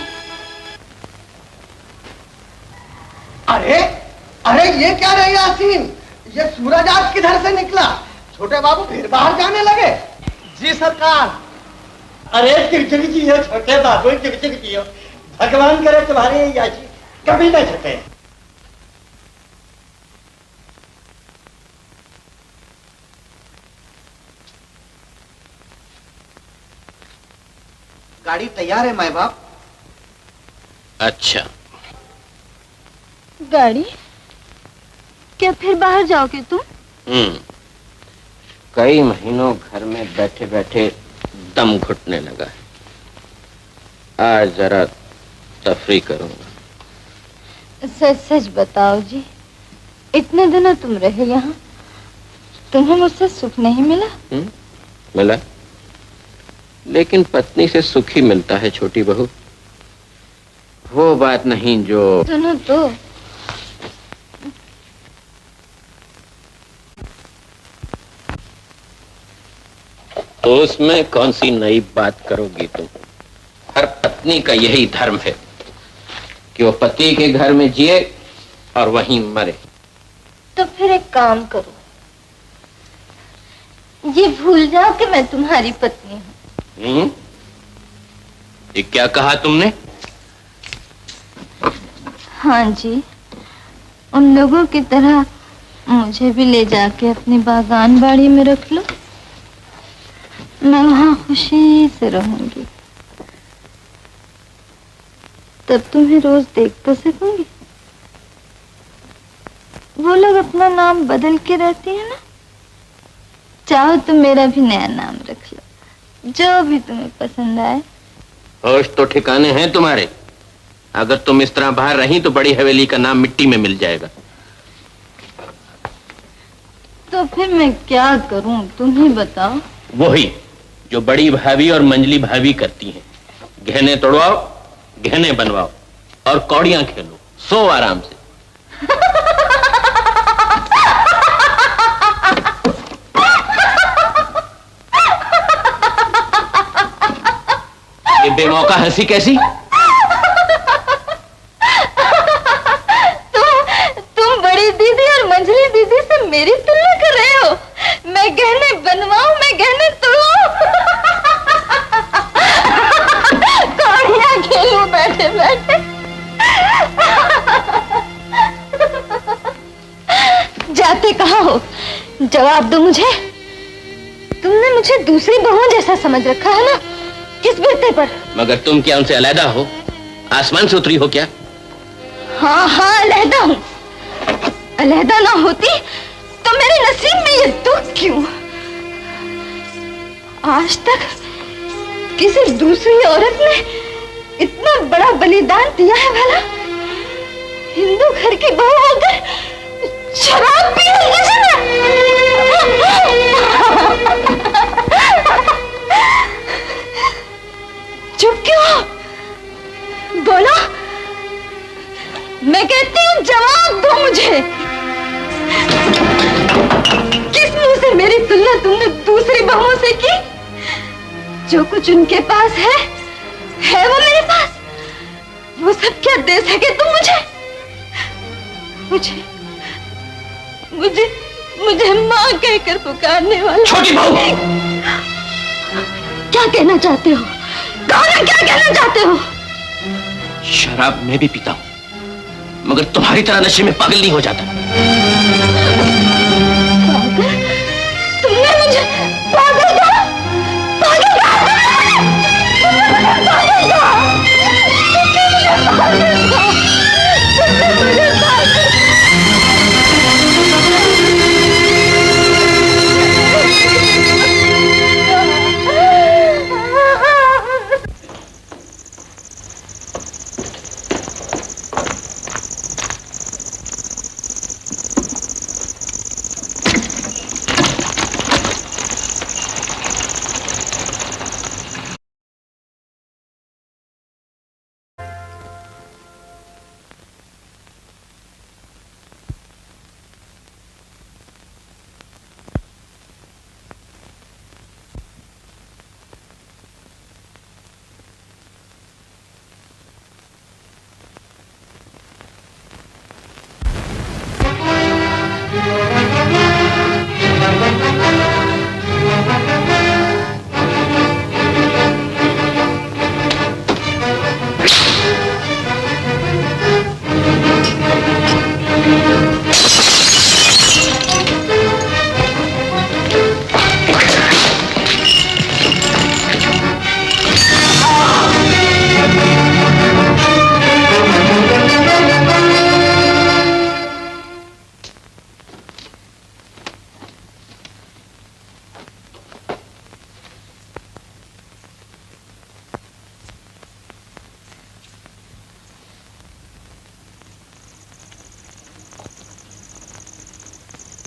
अरे अरे ये क्या रही यासीन, ये सूरज आज किधर से निकला? छोटे बाबू फिर बाहर जाने लगे? जी सरकार। अरे चिड़चिड़ी की हो छोटे बाबू, चिड़चिड़ी की हो। भगवान करे तुम्हारी ये याची कभी न छटे। गाड़ी तैयार है माए बाप। अच्छा, गाड़ी? क्या फिर बाहर जाओगे तुम? कई महीनों घर में बैठे बैठे दम घुटने लगा है। आज जरा तफरी करूंगा। सच सच बताओ जी, इतने दिनों तुम रहे यहाँ, तुम्हें मुझसे सुख नहीं मिला? मिला, लेकिन पत्नी से सुख ही मिलता है छोटी बहू। वो बात नहीं जो। सुनो तो, तो उसमें कौन सी नई बात करोगी तुम? हर पत्नी का यही धर्म है कि वो पति के घर में जिए और वहीं मरे। तो फिर एक काम करो, ये भूल जाओ कि मैं तुम्हारी पत्नी हूँ। ये क्या कहा तुमने? हाँ जी, उन लोगों की तरह मुझे भी ले जाके अपनी बागान बाड़ी में रख लो, मैं वहां खुशी से रहूंगी। तब तुम्हें रोज देख तो सकूंगी। वो लोग अपना नाम बदल के रहती है ना, चाहो तो मेरा भी नया नाम रख लो, जो भी तुम्हें पसंद आए। होश तो ठिकाने हैं तुम्हारे? अगर तुम इस तरह बाहर रही तो बड़ी हवेली का नाम मिट्टी में मिल जाएगा। तो फिर मैं क्या करूं, तुम ही बताओ। वही जो बड़ी भाभी और मंजली भाभी करती हैं, गहने तोड़वाओ, गहने बनवाओ और कौड़ियां खेलो, सो आराम से। ये बेमौका हंसी कैसी? तुम बड़ी दीदी और मंजली दीदी से मेरी तुलना कर रहे हो? मैं गहने बनवाऊं, मैं गहने तोड़वाऊं, कौड़ियां खेलूं बैठे बैठे। जाते कहाँ हो, जवाब दो मुझे। तुमने मुझे दूसरी बहू जैसा समझ रखा है ना, किस बिरते पर? मगर तुम क्या उनसे अलहदा हो? आसमान से उतरी हो क्या? हाँ हाँ अलहदा हूँ। अलहदा ना होती तो मेरे नसीब में ये दुख क्यों? आज तक किसी दूसरी औरत ने इतना बड़ा बलिदान दिया है भला? हिंदू घर की बहू होकर शराब पी रही है ना? मैं कहती हूँ जवाब दो मुझे। किस मुंह से मेरी तुलना तुमने दूसरी बहुओं से की? जो कुछ उनके पास है वो मेरे पास। वो सब क्या दे सके तुम मुझे? मुझे मुझे माँ कहकर पुकारने वाला। छोटी बहू, क्या कहना चाहते हो? कौन, क्या कहना चाहते हो? शराब मैं भी पीता हूँ, मगर तुम्हारी तरह नशे में पागल नहीं हो जाता। पागल? तुमने मुझे पागल कहा? पागल कहा? पागल कहा? तुमने मुझे पागल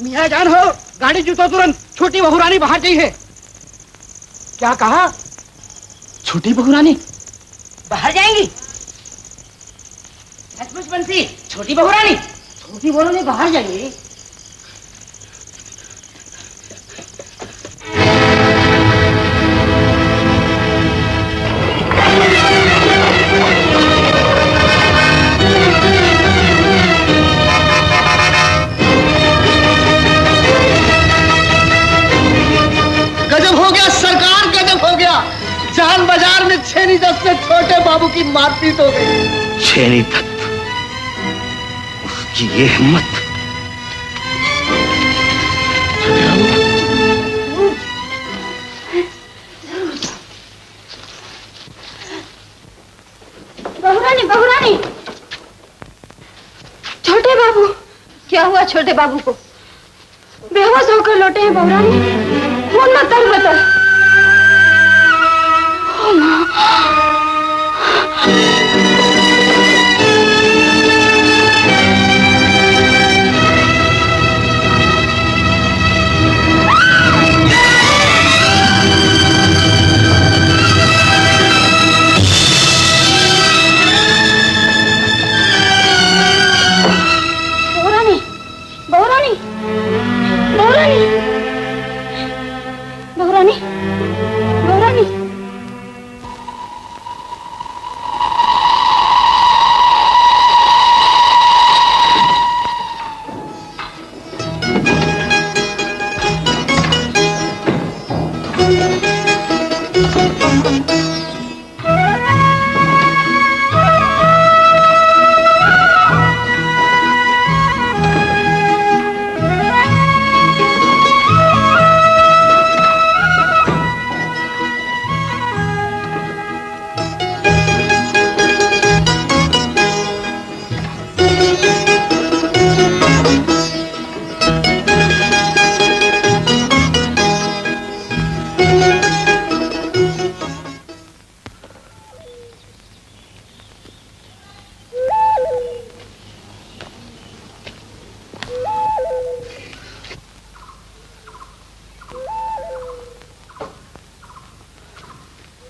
मियाँ जान हो, गाड़ी जुटो तुरंत, छोटी बहू रानी बाहर गई है। क्या कहा? छोटी बहू रानी बाहर जाएंगी? सचमुच बंसी, छोटी बहू रानी? छोटी बहू रानी बाहर जाएंगी? जान बाजार में छेनी दत्त से छोटे बाबू की मारपीट हो गई। छेनी दत्त, उसकी ये हिम्मत। बहुरानी, छोटे बाबू। क्या हुआ छोटे बाबू को? बेहोश होकर लौटे हैं बहुरानी। खून में तरबतर।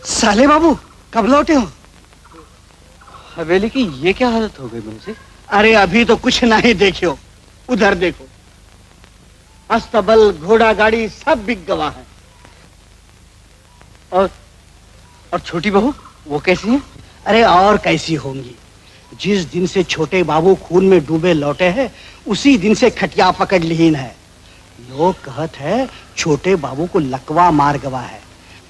साले बाबू, कब लौटे हो? हवेली की ये क्या हालत हो गई मुंशी? अरे अभी तो कुछ नहीं देखियो, उधर देखो, अस्तबल घोड़ा गाड़ी सब बिक गवा है। और छोटी बहू वो कैसी है? अरे और कैसी होंगी, जिस दिन से छोटे बाबू खून में डूबे लौटे हैं उसी दिन से खटिया पकड़ लीन है। लोग कहत है छोटे बाबू को लकवा मार गवा है।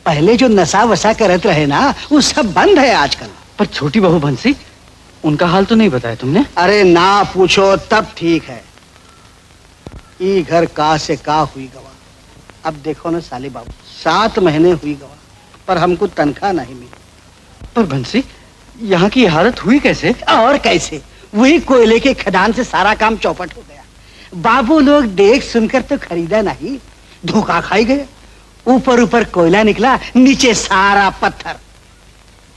पहले जो नशा वशा करत रहे ना वो सब बंद है आजकल। पर छोटी बहू बंसी, उनका हाल तो नहीं बताया तुमने? अरे ना पूछो तब ठीक है। ई घर का से का हुई गवा। अब देखो ना साले बाबू, 7 महीने हुई गवा पर हमको तनख्वाह नहीं मिली। पर बंसी, यहाँ की हालत हुई कैसे? और कैसे, वही कोयले के खदान से सारा काम चौपट हो गया। बाबू लोग देख सुनकर तो खरीदा नहीं, धोखा खाई गए। ऊपर ऊपर कोयला निकला, नीचे सारा पत्थर।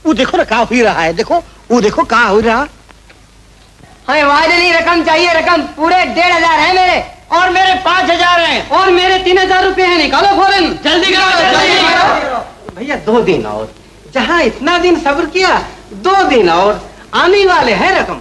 वो देखो ना कहा हुई रहा है, देखो वो देखो कहा हुई रहा। हमें वायदे रकम चाहिए, रकम पूरे 1500 है मेरे, और मेरे 5000 हैं, और मेरे 3000 रुपए हैं। निकालो फौरन, जल्दी करो। भैया 2 दिन और, जहाँ इतना दिन सब्र किया 2 दिन और, आने वाले हैं रकम।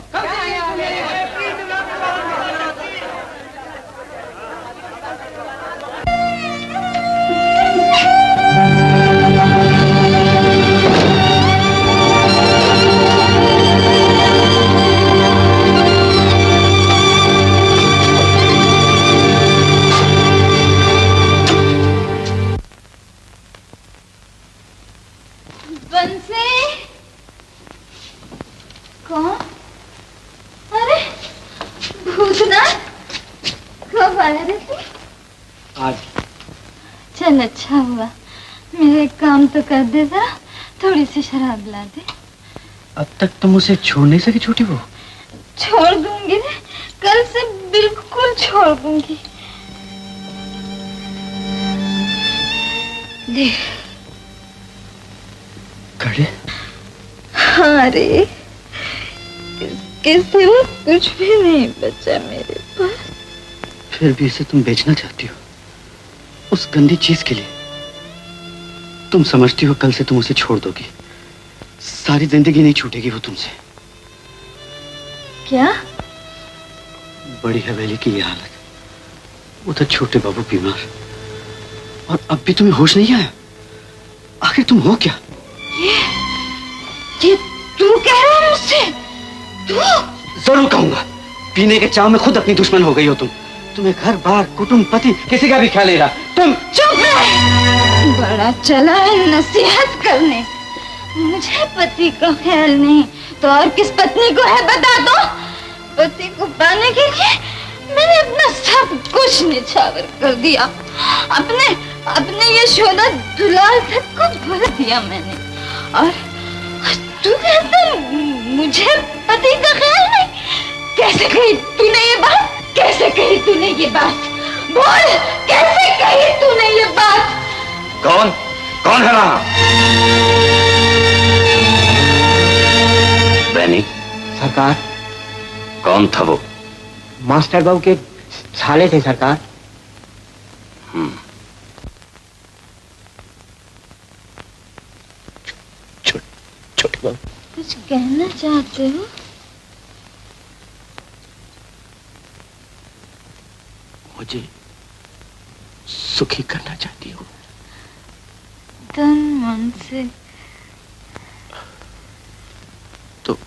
कौन? अरे भूतनाथ, कब आया रे तू? आज। चल अच्छा हुआ, मेरे काम तो कर दे जरा, थोड़ी सी शराब ला दे। अब तक तुम उसे छोड़ नहीं सकी छोटी बहू? छोड़ दूंगी रे, कल से बिल्कुल छोड़ दूंगी। ले कड़े? हाँ रे, इसके सिवा कुछ भी नहीं बचा मेरे पास। फिर भी इसे तुम बेचना चाहती हो उस गंदी चीज के लिए? तुम समझती हो कल से तुम उसे छोड़ दोगी, सारी जिंदगी नहीं छूटेगी वो तुमसे। क्या? बड़ी हवेली की ये हालत, उधर छोटे बाबू बीमार, और अब भी तुम्हें होश नहीं आया? आखिर तुम हो क्या? ये तू कह रहा है मुझसे? तू? जरूर कहूंगा, पीने के चाव में खुद अपनी दुश्मन हो गई हो तुम। तुम्हें घर बार कुटुंब पति किसी का भी ख्याल नहीं रहा। तुम चुप रह, बड़ा चला है नसीहत करने। मुझे पति का ख्याल नहीं तो और किस पत्नी को है बता दो। पति को पाने के लिए मैंने अपना सब कुछ निछावर कर दिया, अपने यशोदा दुलाल तक को भूल दिया मैंने। और तू कहता मुझे पति का ख्याल नहीं? कैसे कही तूने ये बात? कैसे कही तूने ये बात? बोल, कैसे कही तूने ये बात? कौन है वहां? बैनी सरकार। कौन था वो? मास्टर बाबू के साले थे सरकार। छोटे बाबू, कुछ कहना चाहते हो? मुझे सुखी करना चाहती हो? तन मन से। तो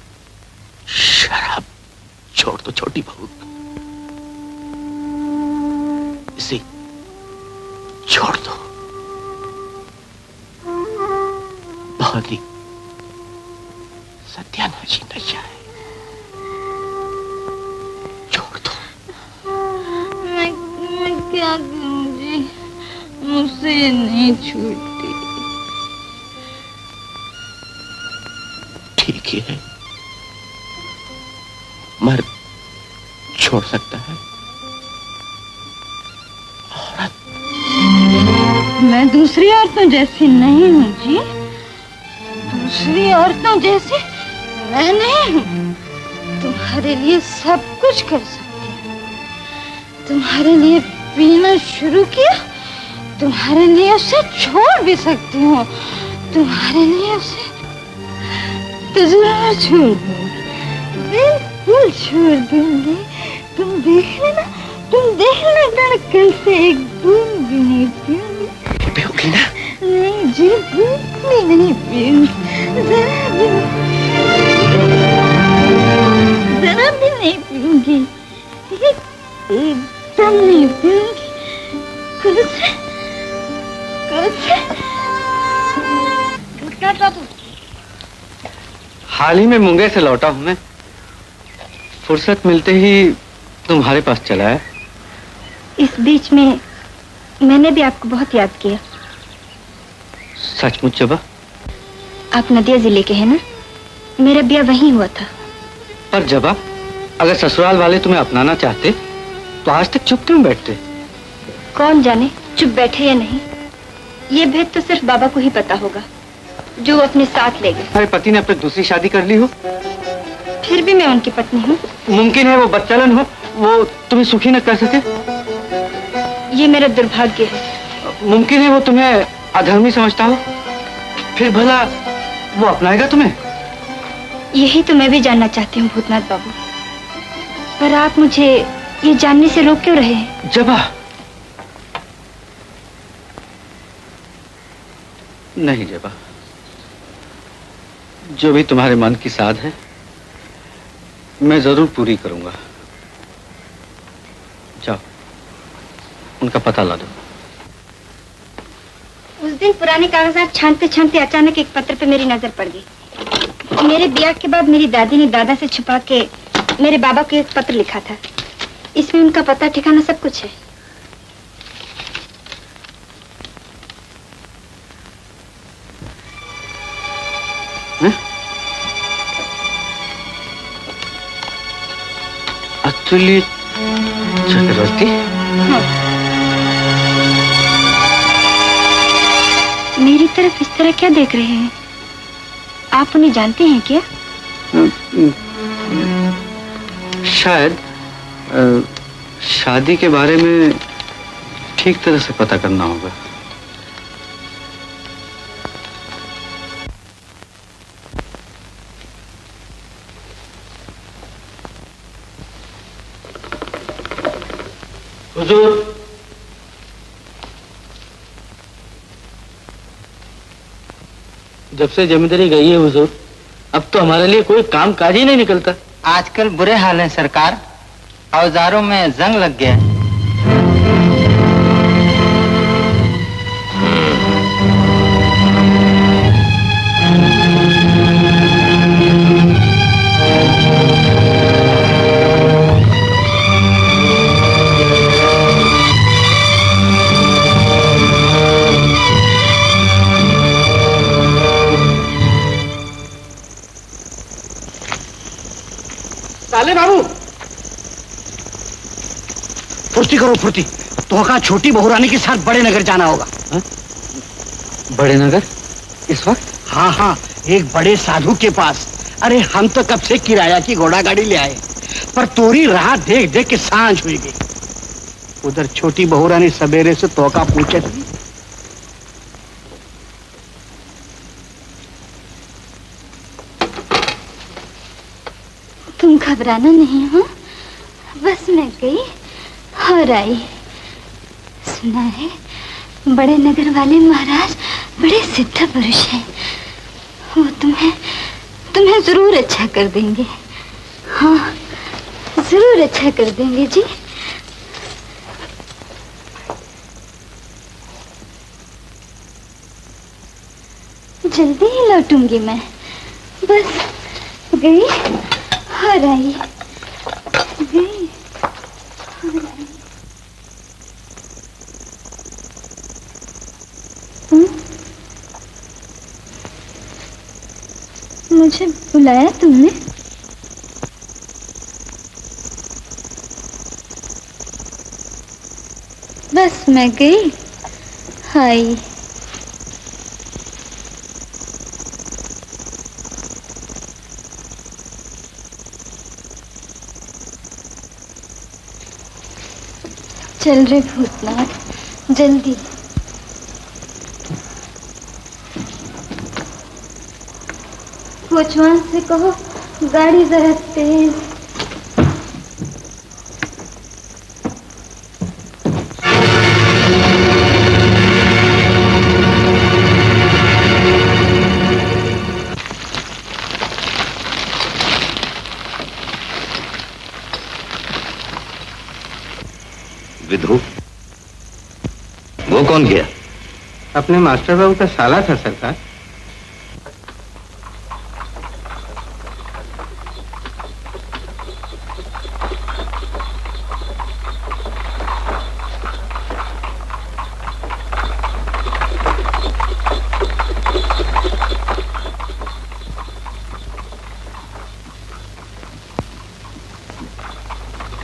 शराब छोड़ दो छोटी बहू, इसे छोड़ दो। बहुत ही सत्यानाशी नशा है, छोड़ दो। मैं क्या करूं जी, मुझसे ये नहीं छूटती। ठीक ही है, मर्द छोड़ सकता है, औरत। मैं दूसरी औरतों जैसी नहीं हूँ जी, दूसरी औरतों जैसी मैं नहीं हूँ। तुम्हारे लिए सब कुछ कर सकती हूँ, तुम्हारे लिए पीना शुरू किया, तुम्हारे लिए उसे छोड़ भी सकती हूँ, तुम्हारे लिए उसे तो जरूर छोड़ दूंगी, बिल्कुल बिल्कुल छोड़ दूंगी। तुम देख लेना कल से एक बूंद भी नहीं पीऊंगी। पियोगी ना? नहीं जी, बूंद भी नहीं पीऊंगी, जरा भी नहीं पीऊंगी, एकदम नहीं पीऊंगी। कल से हाल ही में मुंगेर से लौटा हूं मैं। फुर्सत मिलते ही तुम्हारे पास चला है। इस बीच में मैंने भी आपको बहुत याद किया। सचमुच जबा? आप नदिया जिले के हैं ना? मेरा ब्याह वहीं हुआ था। पर जबा, अगर ससुराल वाले तुम्हें अपनाना चाहते तो आज तक चुप क्यों बैठते? कौन जाने चुप बैठे या नहीं, ये भेद तो सिर्फ बाबा को ही पता होगा, जो वो अपने साथ ले गए। तुम्हारे पति ने अपनी दूसरी शादी कर ली हो, फिर भी मैं उनकी पत्नी हूँ। मुमकिन है वो बच्चालन हो, वो तुम्हें सुखी न कर सके। ये मेरा दुर्भाग्य है। मुमकिन है वो तुम्हें अधर्मी समझता हो, फिर भला वो अपनाएगा तुम्हें? यही तो मैं भी जानना चाहती हूँ भूतनाथ बाबू, पर आप मुझे ये जानने से रोक क्यों रहे हैं? जबा, नहीं जबा, जो भी तुम्हारे मन की साध है मैं जरूर पूरी करूंगा। जाओ, उनका पता ला दो। उस दिन पुराने कागजात छानते छानते अचानक एक पत्र पे मेरी नजर पड़ गई। मेरे ब्याह के बाद मेरी दादी ने दादा से छुपा के मेरे बाबा को एक पत्र लिखा था। इसमें उनका पता ठिकाना सब कुछ है। अतुल्य चक्रवर्ती? हाँ। मेरी तरफ इस तरह क्या देख रहे हैं? आप उन्हें जानते हैं क्या? शायद शादी के बारे में ठीक तरह से पता करना होगा। हुजूर, जब से जमींदारी गई है हुजूर, अब तो हमारे लिए कोई काम काज ही नहीं निकलता। आजकल बुरे हाल हैं सरकार, औजारों में जंग लग गया है। साले बाबू, फुर्ती करो फुर्ती। तो का छोटी बहुरानी के साथ बड़े नगर जाना होगा। हा? बड़े नगर इस वक्त? हाँ हाँ, एक बड़े साधु के पास। अरे हम तो कब से किराया की घोड़ा गाड़ी ले आए, पर तोरी राह देख देख के सांझ हुई गई। उधर छोटी बहुरानी सवेरे से तोका पूछे थी। तुम घबराना नहीं हो, बस मैं गई और आई। सुना है बड़े नगर वाले महाराज बड़े सिद्ध पुरुष हैं। वो तुम्हें जरूर अच्छा कर देंगे। हाँ, जरूर अच्छा कर देंगे जी। जल्दी ही लौटूंगी मैं, बस गई और आई, गई और आई। मुझे बुलाया तुमने? बस मैं गई, आई। चल रे भूतनाथ, जल्दी। कोचवान से कहो गाड़ी जरा तेज विधु, वो कौन गया? अपने मास्टर बाबू का साला था सरकार।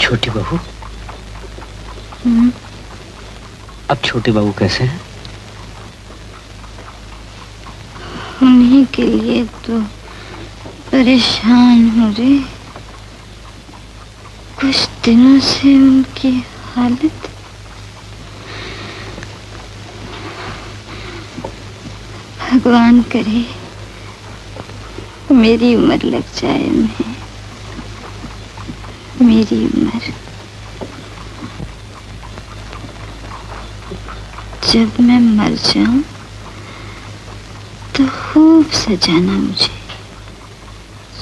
छोटी बहू, अब छोटे बाबू कैसे हैं? उन्हीं के लिए तो परेशान हूँ रे। कुछ दिनों से उनकी हालत भगवान करे मेरी उम्र लग जाए उन्हें, मेरी उम्र। जब मैं मर जाऊं तो खूब सजाना मुझे,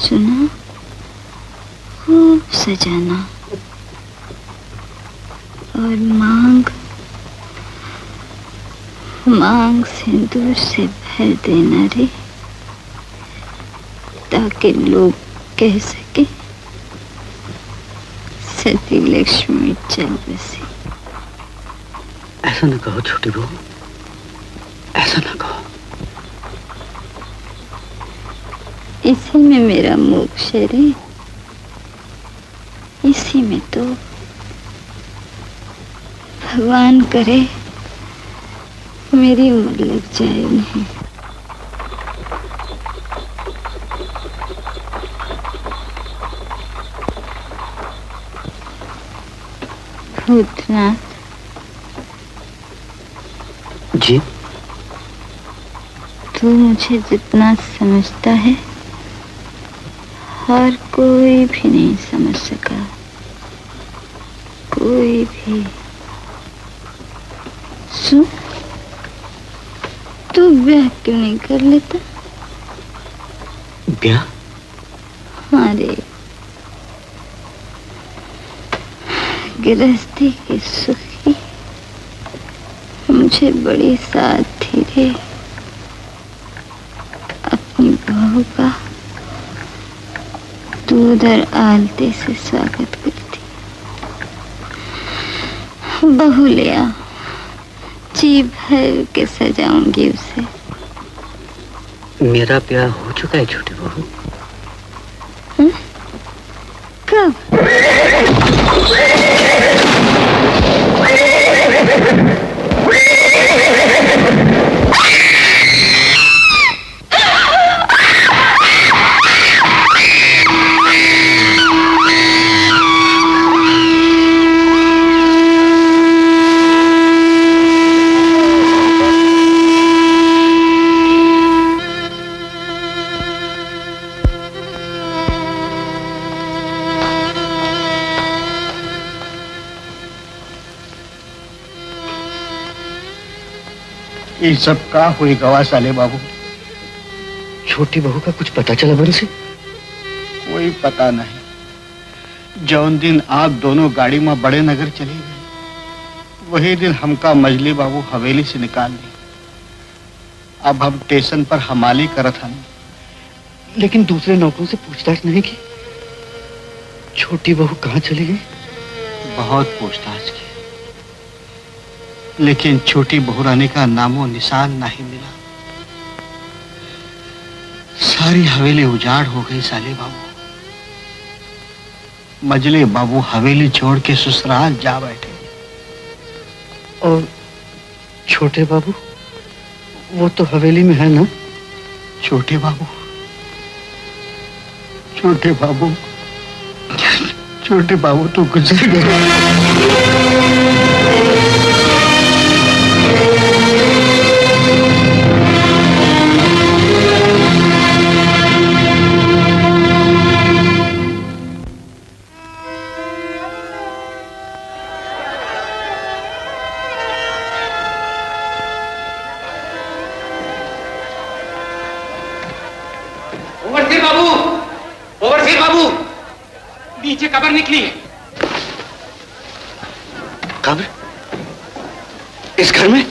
सुना? खूब सजाना और मांग मांग सिंदूर से भर देना रे, ताकि लोग कह सके सती लक्ष्मी चल बसी। ऐसा न कहो छोटी बहू, ऐसा न कहो। इसी में मेरा मोक्ष है रे, इसी में तो। भगवान करे मेरी उम्र लग जाए उन्हें। भूतनाथ जी, तू मुझे जितना समझता है और कोई भी नहीं समझ सका, कोई भी। सुन, तू ब्याह क्यों नहीं कर लेता? ब्याह? हाँ रे, गृहस्थी की सुखी मुझे बड़ी साथ थी रे। अपनी बहू का तू उधर आलते से स्वागत करती। बहू ले आ, जी भर के सजाऊंगी उसे। मेरा ब्याह हो चुका है छोटी बहू। कब? ये सब का हुई गवा साले बाबू? छोटी बहू का कुछ पता चला बन से? कोई पता नहीं। जौन दिन आप दोनों गाड़ी में बड़े नगर चले गए, वही दिन हमका मजली बाबू हवेली से निकाल दी। अब हम स्टेशन पर हमाली करत हन। लेकिन दूसरे नौकरों से पूछताछ नहीं की? छोटी बहू कहाँ चली गई? बहुत पूछताछ की, लेकिन छोटी बहू रानी का नामो निशान नहीं मिला। सारी हवेली उजाड़ हो गई साले बाबू। मजले बाबू हवेली छोड़ के ससुराल जा बैठे। और छोटे बाबू, वो तो हवेली में है ना? छोटे बाबू, छोटे बाबू, छोटे बाबू तो गुजर गए। नीचे कब्र निकली है। कब्र? इस घर में?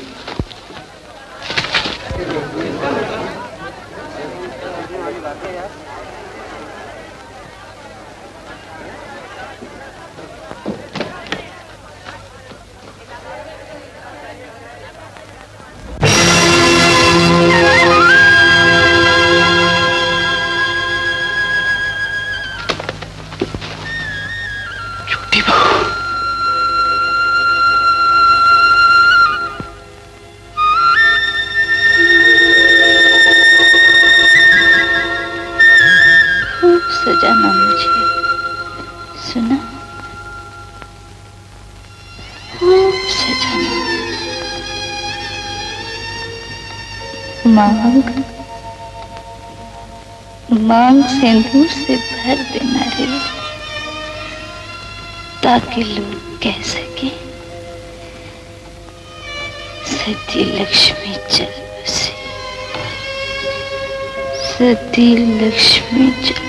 सजाना मुझे, सुना? सजाना। मांग मांग सिंदूर से भर देना रे, ताकि लोग कह सके सती लक्ष्मी चल बसी, सती लक्ष्मी चल